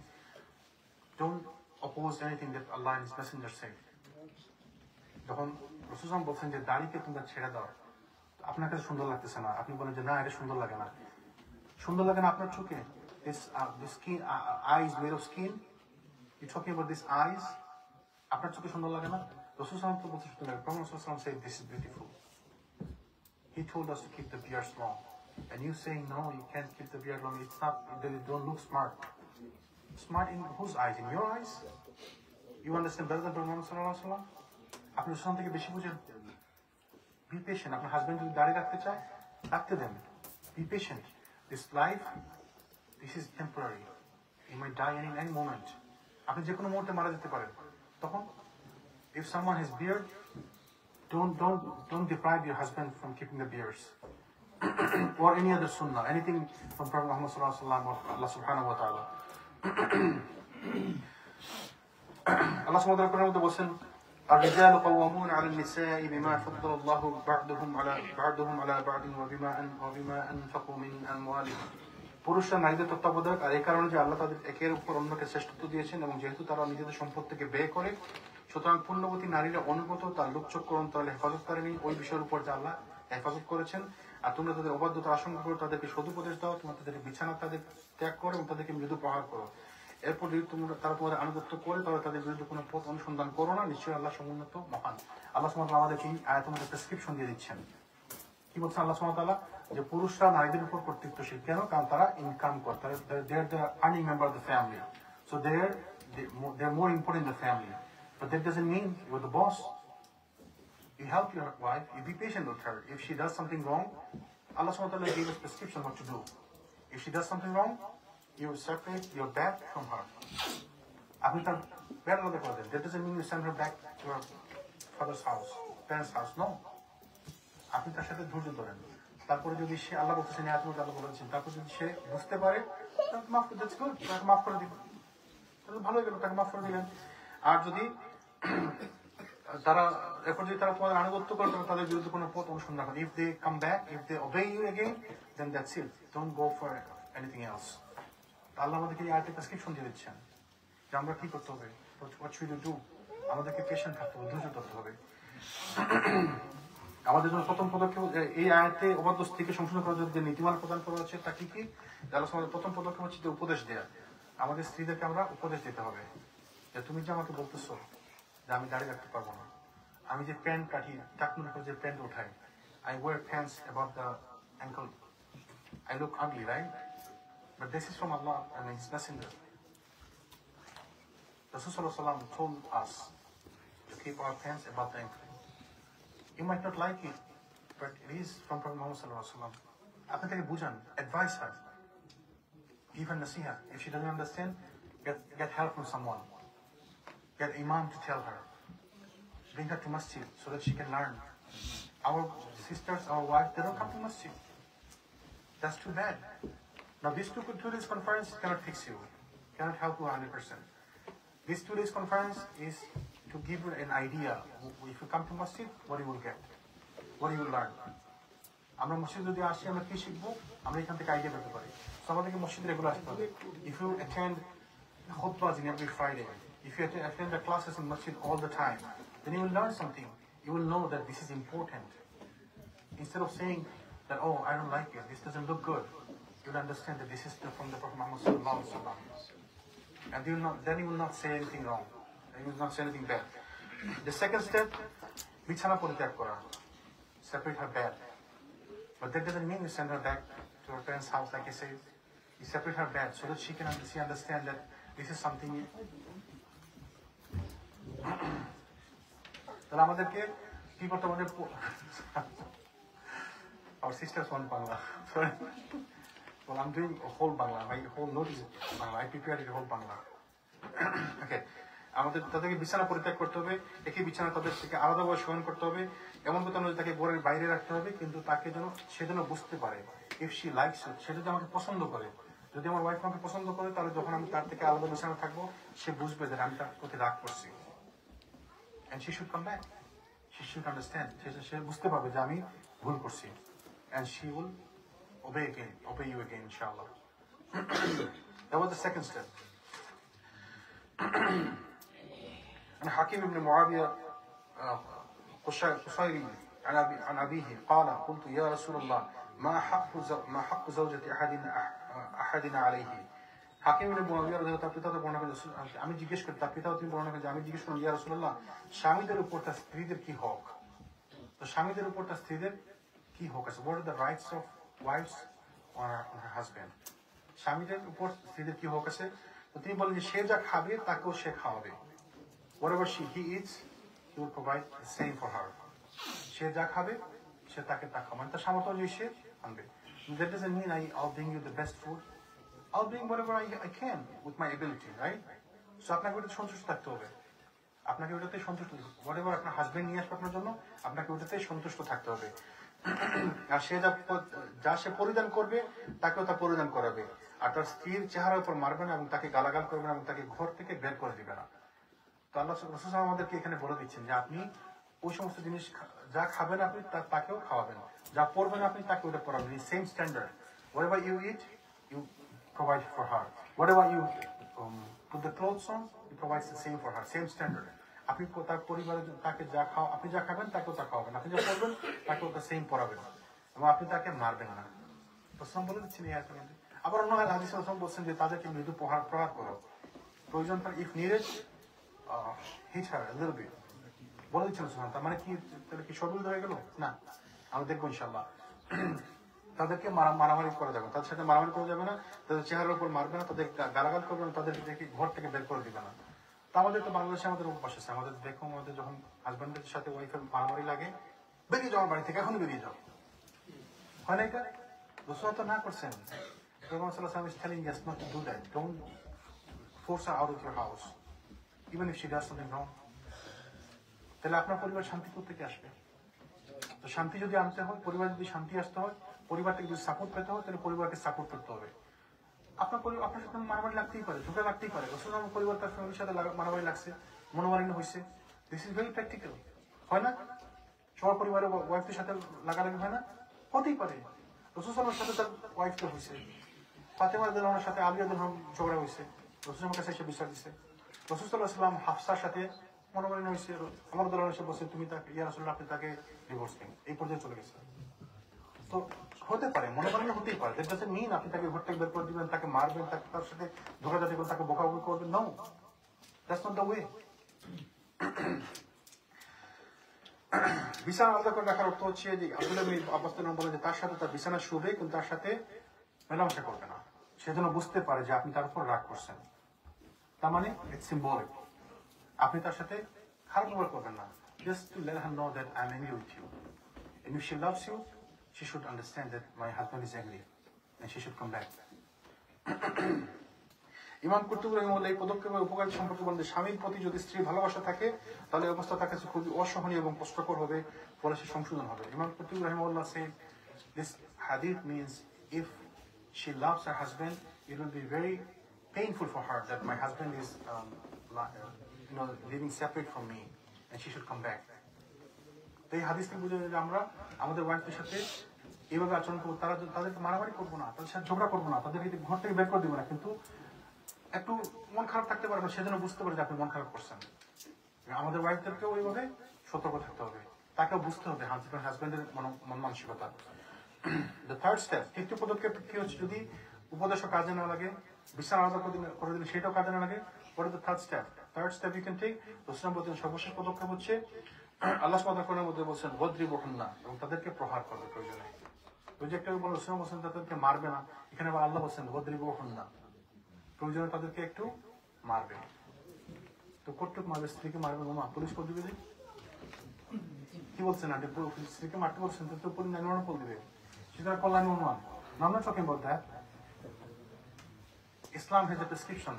don't oppose anything that Allah and His Messenger say. যখন রাসূল সাল্লাল্লাহু বলছেন যে দাড়িকে তোমরা ছেড়ে দাও, আপনার কাছে সুন্দর লাগতেছে না, আপনি বলেন যে না এটা সুন্দর লাগে না আপনার চোখে this skin eyes made of skin, you talking about this eyes, আপনার চোখে সুন্দর লাগে না? রাসূল সাল্লাল্লাহু তো বলতে সুন্দর লাগে. Prophet সাল্লাল্লাহু said this is beautiful. He told us to keep the beards long. And you saying no, you can't keep the beard long. It's not. They don't look smart. Smart in whose eyes? In your eyes? You understand better than Prophet Muhammad sallallahu alaihi wasallam? আপনি সুন্নাহ থেকে বেশি বুঝেন. Be patient. আপনার husband যদি দাড়ি রাখতে চায়, রাখতে দেন. Be patient. This life, this is temporary. You might die in any moment. আপনি যে কোনো মুহূর্তে মারা যেতে পারেন. তখন, if someone has beard, don't deprive your husband from keeping the beards. Or any other sunnah, anything from Prophet Muhammad sallallahu alaihi wasallam or Allah subhanahu wa ta'ala. Allah subhanahu wa ta'ala Quran বলেন الرجال قوامون على النساء بما فضل الله بعضهم على بعض وبما أنفقوا من أموالهم. পুরুষরা নারীদের তত্ত্বাবধায়ক আর এই কারণে যে আল্লাহ তাদের একের উপর অন্যকে শ্রেষ্ঠত্ব দিয়েছেন এবং যেহেতু তারা নিজেদের সম্পদ থেকে ব্যয় করে, সুতরাং পুণ্যবতী নারীরা অনুগত তার লোকচক্ষু অন্তরালে হেফাজত করেনি ওই বিষয়ের উপর যে আল্লাহ হেফাজত করেছেন। আর তোমরা তাদের অবাধ্যতা আশঙ্কা করো, তাদেরকে সদুপদেশ দাও, তোমরা তাদেরকে বিছানা তাদের ত্যাগ করো এবং তাদেরকে মৃদু প্রহার করো। এরপর যদি তারা তোমাদের আনুগত্য করে তাহলে তাদের বিরুদ্ধে কোনো পথ অনুসন্ধান করো না, নিশ্চয়ই আল্লাহ সমুন্নত মহান। আল্লাহ সুবহানাহু ওয়া তাআলা আমাদেরকে এই আয়াতের মধ্যে প্রেসক্রিপশন দিয়ে দিচ্ছেন। কি বলছেন আল্লাহ সুবহানাহু ওয়া তাআলা? যে পুরুষরা নারীদের উপর কর্তৃত্বশীল। কেন? কারণ তারা ইনকাম করে, they are the earning member of the family, so they are more important in the family. But that doesn't mean you're the boss. You help your wife, you be patient with her. If she does something wrong, Allah subhanahu wa ta'ala gave us prescription what to do. If she does something wrong, you will separate your bad from her. আপনি তার bad আলাদা করে দেন. That doesn't mean you send her back to her father's house, parents' house. No. আপনি তার সাথে ধৈর্য ধরেন। তারপরে যদি সে আল্লাহ বলতেছেন, আল্লাহ বলেছেন, তারপর যদি সে বুঝতে পারে, তাকে মাফ করে দিচ্ছি, তাকে মাফ করে দিবেন, তাহলে ভালো হয়ে গেল, তাকে মাফ করে দিলেন। আর যদি তারা এরপর যদি তারা তোমাদের আনুগত্য করে, তাদের বিরুদ্ধে কোনো পথ অনুসন্ধান করে, if they come back, if they obey you again, then that's it. Don't go for anything else. আল্লাহ আমাদেরকে এই আয়াতে প্রেসক্রিপশন দিয়ে দিচ্ছেন যে আমরা কি করতে হবে, what should we do? আমাদেরকে পেশেন্ট থাকতে হবে, ধৈর্য ধরতে হবে। আমাদের জন্য প্রথম পদক্ষেপ এই আয়াতে অবাধ্য স্ত্রীকে সংশোধন করার জন্য যে নীতিমালা প্রদান করা হচ্ছে তা কি? আল্লাহ আমাদের প্রথম পদক্ষেপ হচ্ছে যে উপদেশ দেয়া। আমাদের স্ত্রীদেরকে আমরা উপদেশ দিতে হবে যে তুমি যে আমাকে বলতেছো যে আমি দাঁড়িয়ে রাখতে পারবো না, আমি যে প্যান্ট কাটি, টাকনুর উপর যে প্যান্ট উঠাই, I wear pants above the ankle, I look ugly, right? But this is from Allah and His Messenger. Rasul sallallahu alaihi wasallam told us to keep our pants above the ankle. You might not like it, but it is from Prophet Muhammad sallallahu alaihi wasallam. আপনি তাকে বুঝান, advise her, give her nasiha. If she doesn't understand, get help from someone. Get imam to tell her. Bring her to masjid so that she can learn. Our sisters, our wives, they don't come to masjid. That's too bad. Now these two days conference cannot fix you, cannot help you 100%. This 2 days conference is to give you an idea. If you come to masjid, what you will get, what you will learn. আমরা মসজিদ যদি আসি, আমরা কি শিখবো, আমরা এখান থেকে আইডিয়া পেতে পারি। সো আমাদেরকে মসজিদে রেগুলার আসতে হবে। If you attend khutbahs in every Friday, if you attend the classes in masjid all the time, then you will learn something. You will know that this is important. Instead of saying that, oh, I don't like it, this doesn't look good, you will understand that this is from the Prophet Muhammad sallallahu alaihi wasallam. And then you will not say anything wrong. You will not say anything bad. The second step, bichana porityag kora, separate her bed. But that doesn't mean you send her back to her parents' house, like I said. You separate her bed so that she can understand that this is something. তাহলে আমাদেরকে কি করতে হবে? Our sisters want Bangla. Sorry. Well, I'm doing a whole Bangla. My whole note is Bangla. I prepared it whole Bangla. Okay. আমাদের তাদেরকে বিছানা পরিত্যাগ করতে হবে, একই বিছানা তাদের থেকে আলাদাভাবে শয়ন করতে হবে, এমন কথা নয় তাকে ঘরের বাইরে রাখতে হবে, কিন্তু তাকে যেন সে যেন বুঝতে পারে ইফ শি লাইকস ইট, সে যদি আমাকে পছন্দ করে, যদি আমার ওয়াইফ আমাকে পছন্দ করে, তাহলে যখন আমি তার থেকে আলাদা বিছানা থাকবো সে বুঝবে যে আমি তার প্রতি রাগ করছি। And she should come back. She should understand. সে বুঝতে পারবে যে আমি ভুল করছি। And she will obey you again, inshallah. That was the second step. And Hakim ibn Muawiyah قصيري عن أبيه قال قلت يا رسول الله ما حق زوجة أحدنا عليه. হাকিম ইবনে মুআবিয়া রাদিয়াল্লাহু তাআলা পিতাকে বর্ণনা করেন, আমি জিজ্ঞেস করি, তার পিতাও তিনি বর্ণনা করেন, আমি জিজ্ঞেস করলাম ইয়া রাসূলুল্লাহ, স্বামীদের উপর তার স্ত্রীদের কি হক? তো স্বামীদের উপর তার স্ত্রীদের কি হক আছে? What are the rights of wives on her husband? স্বামীদের উপর স্ত্রীদের কি হক আছে? তো তিনি বলেন যে সে যা খাবে তাকেও সে খাওয়াবে। Whatever he eats, he will provide the same for her. সে যা খাবে সে তাকে তা খাওয়াবে, তার সামর্থ্য অনুযায়ী সে আনবে। That doesn't mean I'll bring you the best food. I'll bring whatever I can with my ability, right? So আপনাকে ওটাতে সন্তুষ্ট থাকতে হবে, আপনাকে ওটাতে সন্তুষ্ট, whatever আপনার হাজবেন্ড নিয়ে আসবে আপনার জন্য, আপনাকে ওটাতে সন্তুষ্ট থাকতে হবে। আর সে যা সে পরিধান করবে তাকেও তা পরিধান করাবে, আর তার স্ত্রীর চেহারার উপর মারবে না এবং তাকে গালাগাল করবে না এবং তাকে ঘর থেকে বের করে দিবে না। তো আল্লাহ রাসূল আমাদেরকে এখানে বলে দিচ্ছেন যে আপনি ওই সমস্ত জিনিস যা খাবেন আপনি তাকেও খাওয়াবেন, যা পরবেন আপনি তাকে ওটা পরাবেন, same standard. Whatever you eat, you provide for her. Whatever you put the clothes on, you provide the same for her, same standard. আপনি তার পরিবারে তাকে যা খাও, আপনি যা খাবেন তাকেও তা খাওয়াবেন, আপনি যা করবেন তাকেও তা সেম পড়াবেন, এবং আপনি তাকে মারবেন না। রাসূল বলে দিচ্ছেন এই আয়াতে। আবার অন্য হাদিসে রাসূল বলছেন যে তাদেরকে মৃদু প্রহার করো, প্রয়োজন পড়লে if needed hit her a little bit, বলে দিচ্ছেন রাসূল। তার মানে কি তাহলে কি সব হয়ে গেল? না, আমরা দেখবো ইনশাআল্লাহ। তাদেরকে মারামারি করা যাবে, তাদের সাথে মারামারি করা যাবে না, তাদের চেহারার উপর মারবে না, তাদের গালাগাল করবে না, তাদেরকে দেখে ঘর থেকে বের করে দিবে না। তো আমাদের তো বাংলাদেশে আমাদের অভ্যাস আছে, আমাদের দেখো আমাদের যখন হাজব্যান্ডের সাথে ওয়াইফের মারামারি লাগে, বেরিয়ে যাওয়ার বাড়ি থেকে, এখনই বেরিয়ে যাও, হয় না? এটা রাসূল তো না করছেন। Prophet sallallahu alaihi wasallam is telling us not to do that. Don't force her out of your house, even if she does something wrong. তাহলে আপনার পরিবার শান্তি কোথা থেকে আসবে? তো শান্তি যদি আনতে হয়, পরিবার যদি শান্তি আসতে হয়, পরিবার থেকে যদি সাপোর্ট পেতে হয়, তাহলে পরিবারকে সাপোর্ট করতে হবে। আপনার সাথে মারামারি লাগতেই পারে, ঝগড়া লাগতেই পারে। রাসূল আমার পরিবার তার ফ্যামিলির সাথে মারামারি লাগছে, মনোমালিন্য হয়েছে, দিস ইজ ভেরি প্র্যাকটিক্যাল, হয় না? সবার পরিবারের ওয়াইফের সাথে লাগালাগি হয় না? হতেই পারে। রাসূল সাল্লাল্লাহু আলাইহি ওয়াসাল্লামের সাথে ওয়াইফটা হয়েছে, ফাতেমা রাদিয়াল্লাহু আনহার সাথে আলী রাদিয়াল্লাহু আনহু ঝগড়া হয়েছে, রাসূল আমার কাছে এসে বিচার দিচ্ছে। রাসূল সাল্লাল্লাহু আলাইহি ওয়াসাল্লাম হাফসার সাথে মনোমালিন্য হয়েছে, আমার দলের এসে বলছে তুমি তাকে, ইয়া রাসূলুল্লাহ আপনি তাকে ডিভোর্স দিন, এই পর্যায়ে চলে গেছে। তো হতে পারে, মনোমালিন্য হতেই পারে। দ্যাট ডাজন্ট মিন আপনি তাকে ঘর থেকে বের করে দিবেন, তাকে মারবেন, তার সাথে ধোঁকাধাড়ি করবেন, তাকে বকাবকি করবেন। No, that's not the way. বিছানা আলাদা করে রাখার অর্থ হচ্ছে যে আব্দুল্লাহ ইবনে আব্বাস বলে যে তার সাথে তার বিছানা শুবে, কিন্তু তার সাথে মেলামেশা করবে না, সেজন্য বুঝতে পারে যে আপনি তার উপর রাগ করছেন। তার মানে ইটস সিম্বলিক, আপনি তার সাথে খারাপ ব্যবহার করবেন না, just to let her know that I am angry with you, and if she loves you she should understand that my husband is angry and she should come back. ইমাম কুতুব রাহিমাহুল্লাহ এই পদক্ষেপের উপকারিতা সম্পর্কে বলেন যে স্বামীর প্রতি যদি স্ত্রীর ভালোবাসা থাকে তাহলে অবস্থা তার কাছে খুবই অসহনীয় এবং কষ্টকর হবে, ফলে সে সংশোধন হবে। ইমাম কুতুব রাহিমাহুল্লাহ said this hadith means if she loves her husband, it will be very painful for her that my husband is living separate from me and she should come back. এই হাদিস থেকে বুঝে যে আমরা আমাদের ওয়াইফের সাথে এইভাবে আচরণ করবো, তাদেরকে মারামারি করবো না, তাদের সাথে ঝগড়া করবো না, তাদেরকে ঘর থেকে বের করে দিব না, কিন্তু একটু মন খারাপ থাকতে পারবে, সেজন্য বুঝতে পারে যে আপনি মন খারাপ করছেন। আমাদের ওয়াইফদেরকেও ওইভাবে সতর্ক থাকতে হবে, তাকেও বুঝতে হবে হাজবেন্ডের মন মানসিকতা। দ্য থার্ড স্টেপ, তৃতীয় পদক্ষেপ কি হচ্ছে, যদি উপদেশও কাজে না লাগে, বিছানা আলাদা করে দিলে সেটাও কাজে না লাগে, what is the third step? Third step you can take, সর্বশেষ পদক্ষেপ হচ্ছে আল্লাহ সুবহানাহু ওয়া তাআলার মধ্যে বলছেন ওয়াদরিবুহুন্না, এবং তাদেরকে প্রহার করবে প্রয়োজনে। ওই যে একটা বলছেন তাদেরকে মারবে না, এখানে আবার আল্লাহ বলছেন ওয়াদরিবুহুন্না, প্রয়োজনে তাদেরকে একটু মারবে। তো কতটুকু মারবে? স্ত্রীকে মারবে, পুলিশ করে দিবে, কি বলছেন আন্টি? স্ত্রীকে মারতে বলছেন তো পুলিশ 911 কল দিবে, সেটা call 911। I'm not talking about that. Islam has a prescription.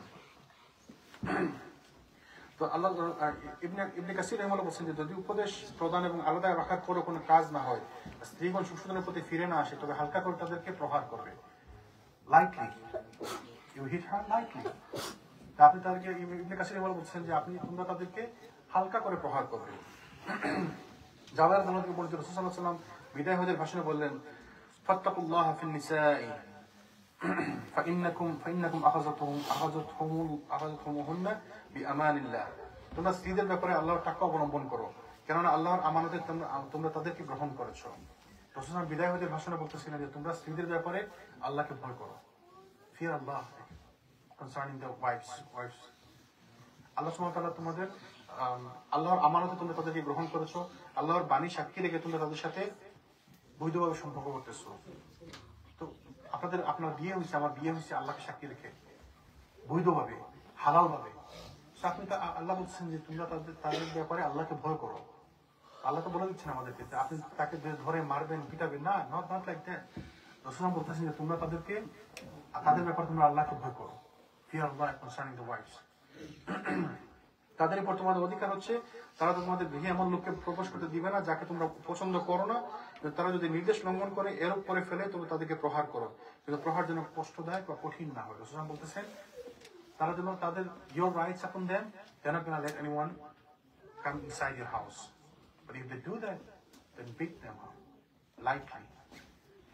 তো আল্লাহ ইবনে কাসির রাহিমাহুল্লাহ বলছেন যে যদি উপদেশ প্রদান এবং আলাদা রাখা করে কোনো কাজ না হয়, স্ত্রীগণ সংশোধনের প্রতি ফিরে না আসে, তবে হালকা করে তাদেরকে প্রহার করবে। Lightly, you hit her lightly. আপনি তাদেরকে, ইবনে কাসির রাহিমাহুল্লাহ বলছেন যে তোমরা তাদেরকে হালকা করে প্রহার করবে। জাবের রাদিয়াল্লাহু আনহু বলেন যে রাসূল সাল্লাল্লাহু আলাইহি ওয়াসাল্লাম বিদায় হজের ভাষণে বললেন, ফাত্তাকুল্লাহ ফিন নিসাই ফাইন্নাকুম আখাযাতহুমুন্না বিআমানিল্লাহ। তোমরা স্ত্রীদের ব্যাপারে আল্লাহর তাকওয়া অবলম্বন করো, কেননা আল্লাহর আমানতে তোমরা তাদেরকে গ্রহণ করেছো। রাসূল সাল্লাল্লাহু বিদায় হজের ভাষণে বলতেছিলেন যে তোমরা স্ত্রীদের ব্যাপারে আল্লাহকে ভয় করো। Fear Allah concerning the wives. Allah সুবহানাহু ওয়া তাআলা তোমাদের আল্লাহর আমানতে তোমরা তাদেরকে গ্রহণ করেছো, আল্লাহর বাণী সাক্ষী রেখে তোমরা তাদের সাথে বৈধভাবে সম্পর্ক করতেছো। তো আপনার বিয়ে হয়েছে, আমার বিয়ে হয়েছে আল্লাহকে সাক্ষী রেখে, বৈধভাবে, হালালভাবে। আপনি আল্লাহ বলছেন যে তোমরা তাদের ব্যাপারে আল্লাহকে ভয় করো। আল্লাহ তো বলে দিচ্ছেন আমাদেরকে যে আপনি তাকে ধরে মারবেন, পিটাবেন না, নট লাইক দ্যাট। রাসূল বলতেছেন যে তোমরা তাদের ব্যাপারে তোমরা আল্লাহকে ভয় করো। Fear Allah concerning the wife's. তাদের উপর তোমাদের অধিকার হচ্ছে তারা তোমাদের গৃহে এমন লোককে প্রবেশ করতে দিবে না যাকে তোমরা পছন্দ করো না। তারা যদি নির্দেশ লঙ্ঘন করে, এরূপ করে ফেলে, তবে তাদেরকে প্রহার করো, কিন্তু প্রহার যেন কষ্টদায়ক বা কঠিন না হয়। রাসূল বলতেছেন তারা যেন your rights upon them, they're not going to let anyone come inside your house. But if they do that, then beat them lightly,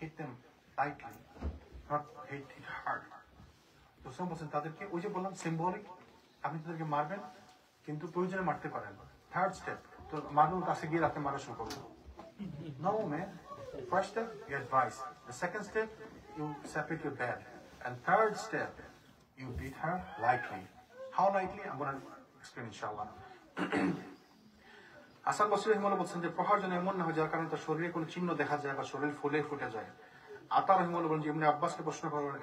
hit them lightly, not hit hard. রাসূল বলছেন তাদেরকে, ওই যে বললাম সিম্বলিক, আপনি তাদেরকে মারবেন কিন্তু প্রয়োজনে মারতে পারেন। থার্ড স্টেপ, তো মারুর কাছে গিয়ে রাতে মারা শুরু করবেন। No man. First step, you advise. The second step, you separate your bed. And third step, you beat her lightly. How lightly? I'm going to explain inshallah. Hasan Basri রাহিমাহুল্লাহ বলছেন যে প্রহার যেন এমন না হয় যার কারণে তার শরীরে কোনো চিহ্ন দেখা যায় বা শরীর ফুলে ফুটে যায়। আতা রাহিমাহুল্লাহ বলেন যে ইবনে আব্বাসকে প্রশ্ন করলেন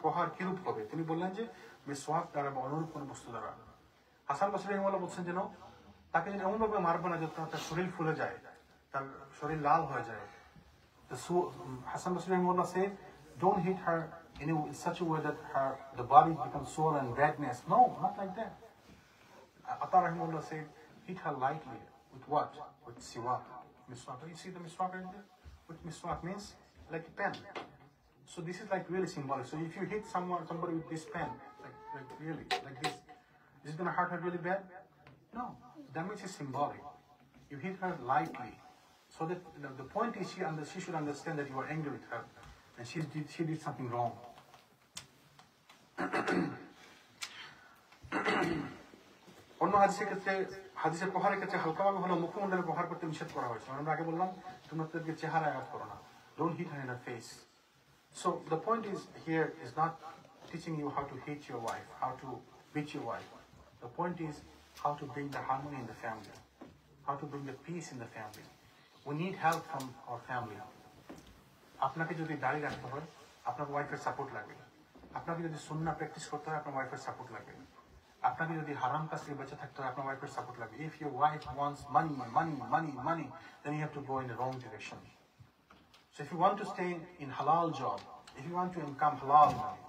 প্রহার কিরূপ হবে? তিনি বললেন যে মিসওয়াক দ্বারা বা অনুরূপ কোনো বস্তু দ্বারা। হাসান বসরি রাহিমাহুল্লাহ বলছেন যেন তাকে যেন এমনভাবে মারবে না যে তার শরীর ফুলে যায়, তার শরীর লাল হয়ে যায়। Hassan Basri Rahimahullah said, don't hit her in such a way that the body becomes sore and redness. No, not like that. Atta Rahimahullah said, hit her lightly. With what? With siwak. Miswak. You see the miswak right there? What miswak means? Like a pen. So this is like really symbolic. So if you hit somebody with this pen, like really, like this, is it going to hurt her really bad? No. That means it's symbolic. You hit her lightly. So that the point is she should understand that you are angry with her and she did something wrong. অন্য হাদিসের ক্ষেত্রে, হাদিসের প্রহারের ক্ষেত্রে হালকাভাবে হলো মুখমণ্ডলে প্রহার করতে নিষেধ করা হয়েছে। আমরা আগে বললাম তোমরা তাদেরকে চেহারায় আঘাত করো না, don't hit her in her face. So the point is here is not teaching you how to hit your wife, how to beat your wife. The point is how to bring the harmony in the family, how to bring the peace in the family. We need help from our family. আপনাকে যদি দাড়ি রাখতে হয়, আপনার ওয়াইফের support লাগবে। আপনাকে যদি সুন্নাহ প্র্যাকটিস করতে হয়, আপনার ওয়াইফের সাপোর্ট লাগবে। আপনাকে যদি হারাম কাজ থেকে বেঁচে থাকতে হয়, আপনার ওয়াইফের সাপোর্ট লাগবে। If your wife wants money, then you have to go in the wrong direction. So if you want to stay in halal job, if you want to income halal money,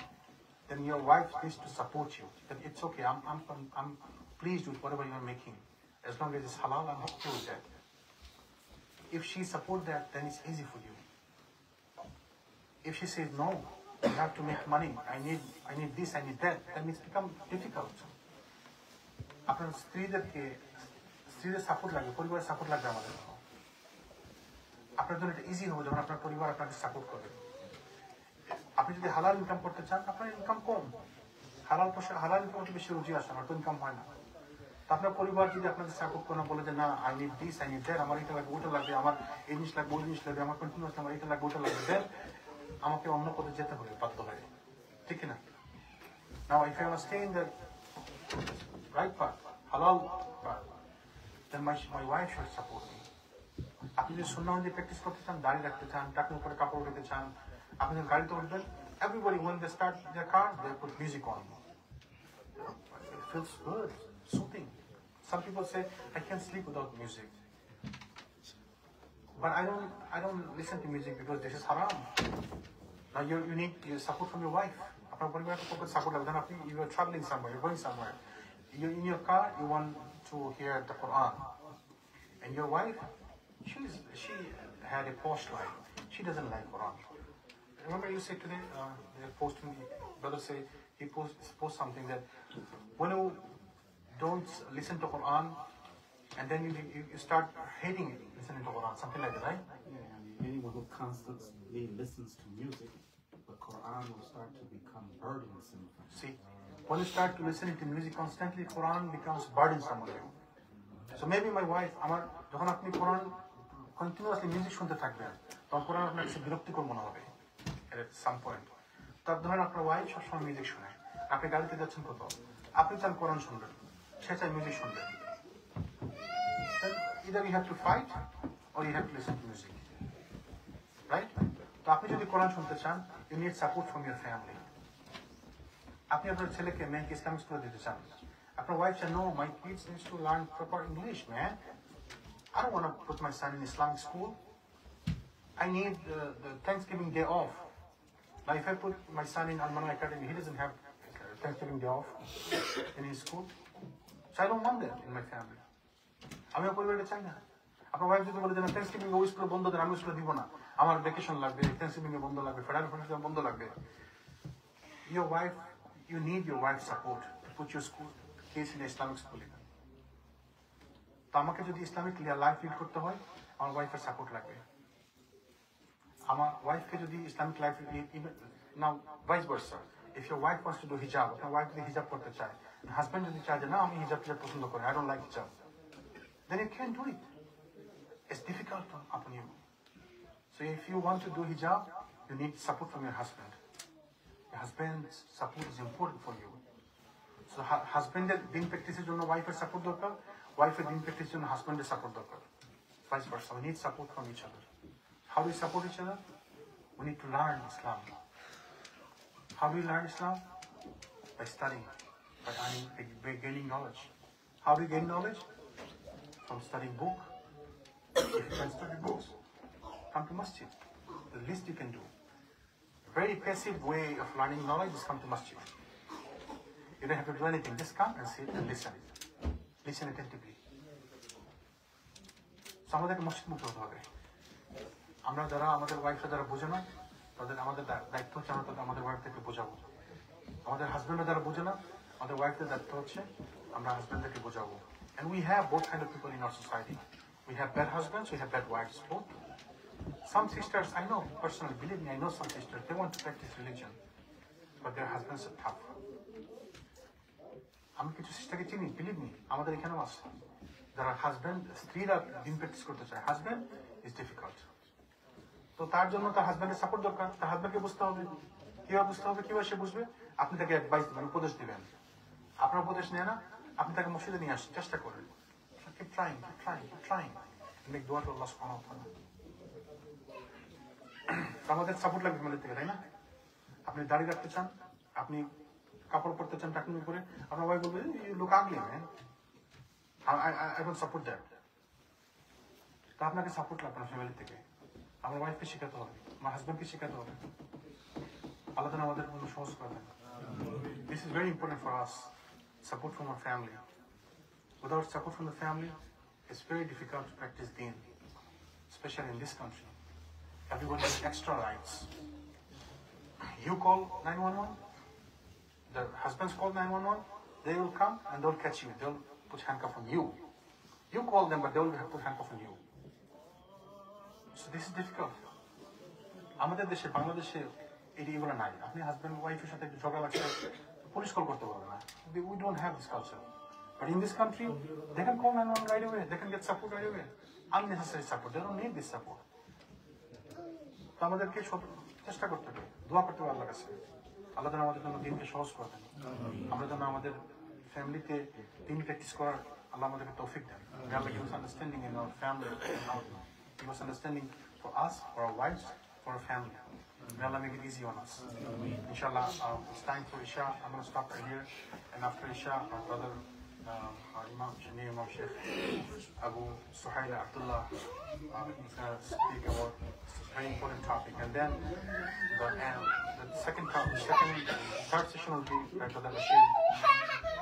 then your wife needs to support you. That it's okay. I'm pleased with whatever you're making, as long as it's halal. I'm okay with that. If she supports that, then it's easy for you. If she says no, you have to make money. I need this, I need that. Then it's become difficult. আপনার স্ত্রীদের support লাগবে, পরিবারের support লাগবে আমাদের। আপনার জন্য এটা easy হবে যখন আপনার পরিবার আপনাকে সাপোর্ট করবে। আপনি যদি হালাল ইনকাম করতে চান, আপনার ইনকাম কম, হালাল ইনকাম হতে বেশি রুজি আসে, আমার তো ইনকাম হয় না। আপনার পরিবার যদি আপনাকে সাপোর্ট করে বলে যে না, I need this, I need that, আমার এটা লাগবে, ওটা লাগবে, আমার এই জিনিস লাগবে, ওই জিনিস লাগবে, আমার কন্টিনিউয়াস আমার এটা লাগবে, ওটা লাগবে, দেন আমাকে অন্য পথে যেতে হবে, বাধ্য হয়ে, ঠিক না? Now if I want to stay in the right path, halal path, then my wife should support me. আপনি যদি সুন্নাহ অনুযায়ী প্র্যাকটিস করতে চান, দাড়ি রাখতে চান, টাকনোর উপরে কাপড় উঠাতে চান, আপনি যখন গাড়িতে উঠবেন, everybody when they start their car, they put music on. It feels good, soothing. Some people say, I can't sleep without music. But I don't listen to music because this is haram. Now you need support from your wife. আপনার পরিবারের পক্ষ থেকে support লাগবে। আপনি you are traveling somewhere, you're going somewhere. You in your car, you want to hear the Quran, and your wife, she had a post life. She doesn't like Quran. Remember you said today, they're posting, brother say, he post something that when you don't listen to Quran, and then you start hating it, listening to Quran, something like that, right? Yeah, anyone who constantly listens to music, the Quran will start to become burdensome. See, when you start to listen to music constantly, Quran becomes burdensome on you. So maybe my wife, যখন আপনি Quran continuously music শুনতে থাকবেন, তখন Quran আপনার কাছে বিরক্তিকর মনে হবে at some point. তার ধরেন আপনার ওয়াইফ সবসময় মিউজিক শুনে, আপনি গাড়িতে যাচ্ছেন কোথাও, আপনি চান কোরআন শুনবেন, সে চায় মিউজিক শুনবেন। Either you have to fight or you have to listen to music, right? তো আপনি যদি কোরআন শুনতে চান, you need support from your family. আপনি আপনার ছেলেকে মেয়েকে ইসলামিক স্কুলে দিতে চান, আপনার ওয়াইফ চান, no, my kids needs to learn proper English, man. I don't want to put my son in Islamic school. I need the Thanksgiving day off. Now, if I put my son in Al-Mana Academy, he doesn't have Thanksgiving day off in his school. So I don't want that in my family. আমি পরিবারে চাই না। আপনার wife যদি বলে যে Thanksgiving ওই স্কুলে বন্ধ দেন, আমি স্কুলে দিব না, আমার ভ্যাকেশন লাগবে, থ্যাঙ্কসগিভিং এ বন্ধ লাগবে, ফেডারেল ফাংশন বন্ধ লাগবে। Your wife, you need your wife's support to put your school kids in Islamic school. তো আমাকে যদি ইসলামিক লাইফ লিড করতে হয়, আমার ওয়াইফের সাপোর্ট লাগবে। আমার ওয়াইফকে যদি Islamic life, now vice versa, if your wife wants to do hijab, আপনার ওয়াইফ যদি হিজাব করতে চায়, হাজবেন্ড যদি চায় যে না আমি হিজাব পছন্দ করি, I don't like hijab, then you can't do it. It's difficult upon you. So if you want to do hijab, you need support from your husband. Your husband's support is important for you. So husband's deen practice জন্য ওয়াইফের support দরকার, ওয়াইফের deen practice জন্য হাজবেন্ডের support দরকার, vice versa. We need support from each other. How do we support each other? We need to learn Islam. How do we learn Islam? By studying, by gaining knowledge. How do we gain knowledge? From studying book. If you can study books, come to masjid. The least you can do. A very passive way of learning knowledge is come to masjid. You don't have to do anything. Just come and sit and listen. Listen attentively. So আমাদেরকে মসজিদ মুক্ত হতে হবে। আমরা যারা আমাদের ওয়াইফরা যারা বোঝে না, তাদের আমাদের দায়িত্ব হচ্ছে আমরা তাদের আমাদের ওয়াইফদেরকে বোঝাবো। আমাদের হাজবেন্ডরা যারা বোঝে না, আমাদের ওয়াইফদের দায়িত্ব হচ্ছে আমরা হাজবেন্ডদেরকে বোঝাবো। And we have both kind of people in our society. We have bad husbands, we have bad wives, both. Some sisters, I know personally, believe me, I know some sisters, they want to practice religion, but their husbands are tough. আমি কিছু সিস্টারকে চিনি, believe me, আমাদের এখানেও আছে, যারা husband, স্ত্রীরা দিন practice করতে চায়, হাজবেন্ড ইজ ডিফিকাল্ট। তো তার জন্য তার হাজবেন্ডের সাপোর্ট দরকার, তার হাজবেন্ডকে বুঝতে হবে, কিভাবে বুঝতে হবে, কিভাবে সে বুঝবে, আপনি তাকে অ্যাডভাইস দিবেন, উপদেশ দিবেন। আপনার উপদেশ নেয় না, আপনি তাকে মসজিদে নিয়ে আসেন, চেষ্টা করেন। Keep trying, keep trying, keep trying. Make dua to Allah subhanahu wa ta'ala. আমাদের সাপোর্ট লাগবে ফ্যামিলি থেকে, তাই না? আপনি দাড়ি রাখতে চান, আপনি কাপড় পরতে চান টাকনুর উপরে, আপনার ওয়াইফ বলবে you look ugly, man. I don't support that. তো আপনাকে সাপোর্ট লাগবে না ফ্যামিলি থেকে। আমার ওয়াইফকে শেখাতে হবে, আমার হাজবেন্ডকে শেখাতে হবে। আল্লাহ তাআলা আমাদের জন্য সহজ করে দেন। This is very important for us. Support from our family. Without support from the family, it's very difficult to practice deen, especially in this country. Everybody has extra rights. You call 911, the husbands call 911, they will come and they'll catch you. They'll put handcuff on you. You call them, but they will put handcuff on you. So this is difficult. আমাদের দেশে, বাংলাদেশে এগুলো নাই। আপনি husband ওয়াইফের সাথে একটু ঝগড়া লাগছে, পুলিশ কল করতে পারবে না। We don't have this culture. But in this country, they can call 911 right away. They can get support right away. Unnecessary support. They don't need this support. তো আমাদেরকে চেষ্টা করতে হবে, দোয়া করতে হবে আল্লাহর কাছে, আল্লাহ যেন আমাদের জন্য দিনকে সহজ করে দেন। আমরা যেন আমাদের ফ্যামিলিতে দিন প্র্যাকটিস করার আল্লাহ আমাদেরকে তৌফিক দেন। আল্লাহ give us understanding in our family, give us understanding for us, for our wives, for our family. May Allah make it easy on us. Inshallah, it's time for Isha. I'm going to stop right here. And after Isha, our brother, our Imam Sheikh Abu Suhaila Abdullah is going to speak about a very important topic. And then the third session will be by Brother Rashid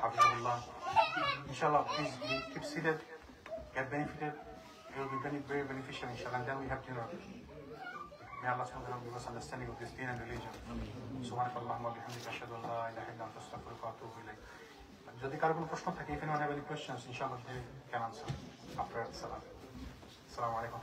Hafizullah. Inshallah, please keep seated, get benefited. It will be very beneficial, inshallah. And then we have dinner. May Allah subhanahu wa ta'ala give us understanding of this deen and religion. Subhanakallahumma wa bihamdika ashhadu an la ilaha illa anta astaghfiruka wa atubu ilayk. যদি কারো কোনো প্রশ্ন থাকে, if anyone have any questions, inshallah they can answer after salam. Assalamu alaikum.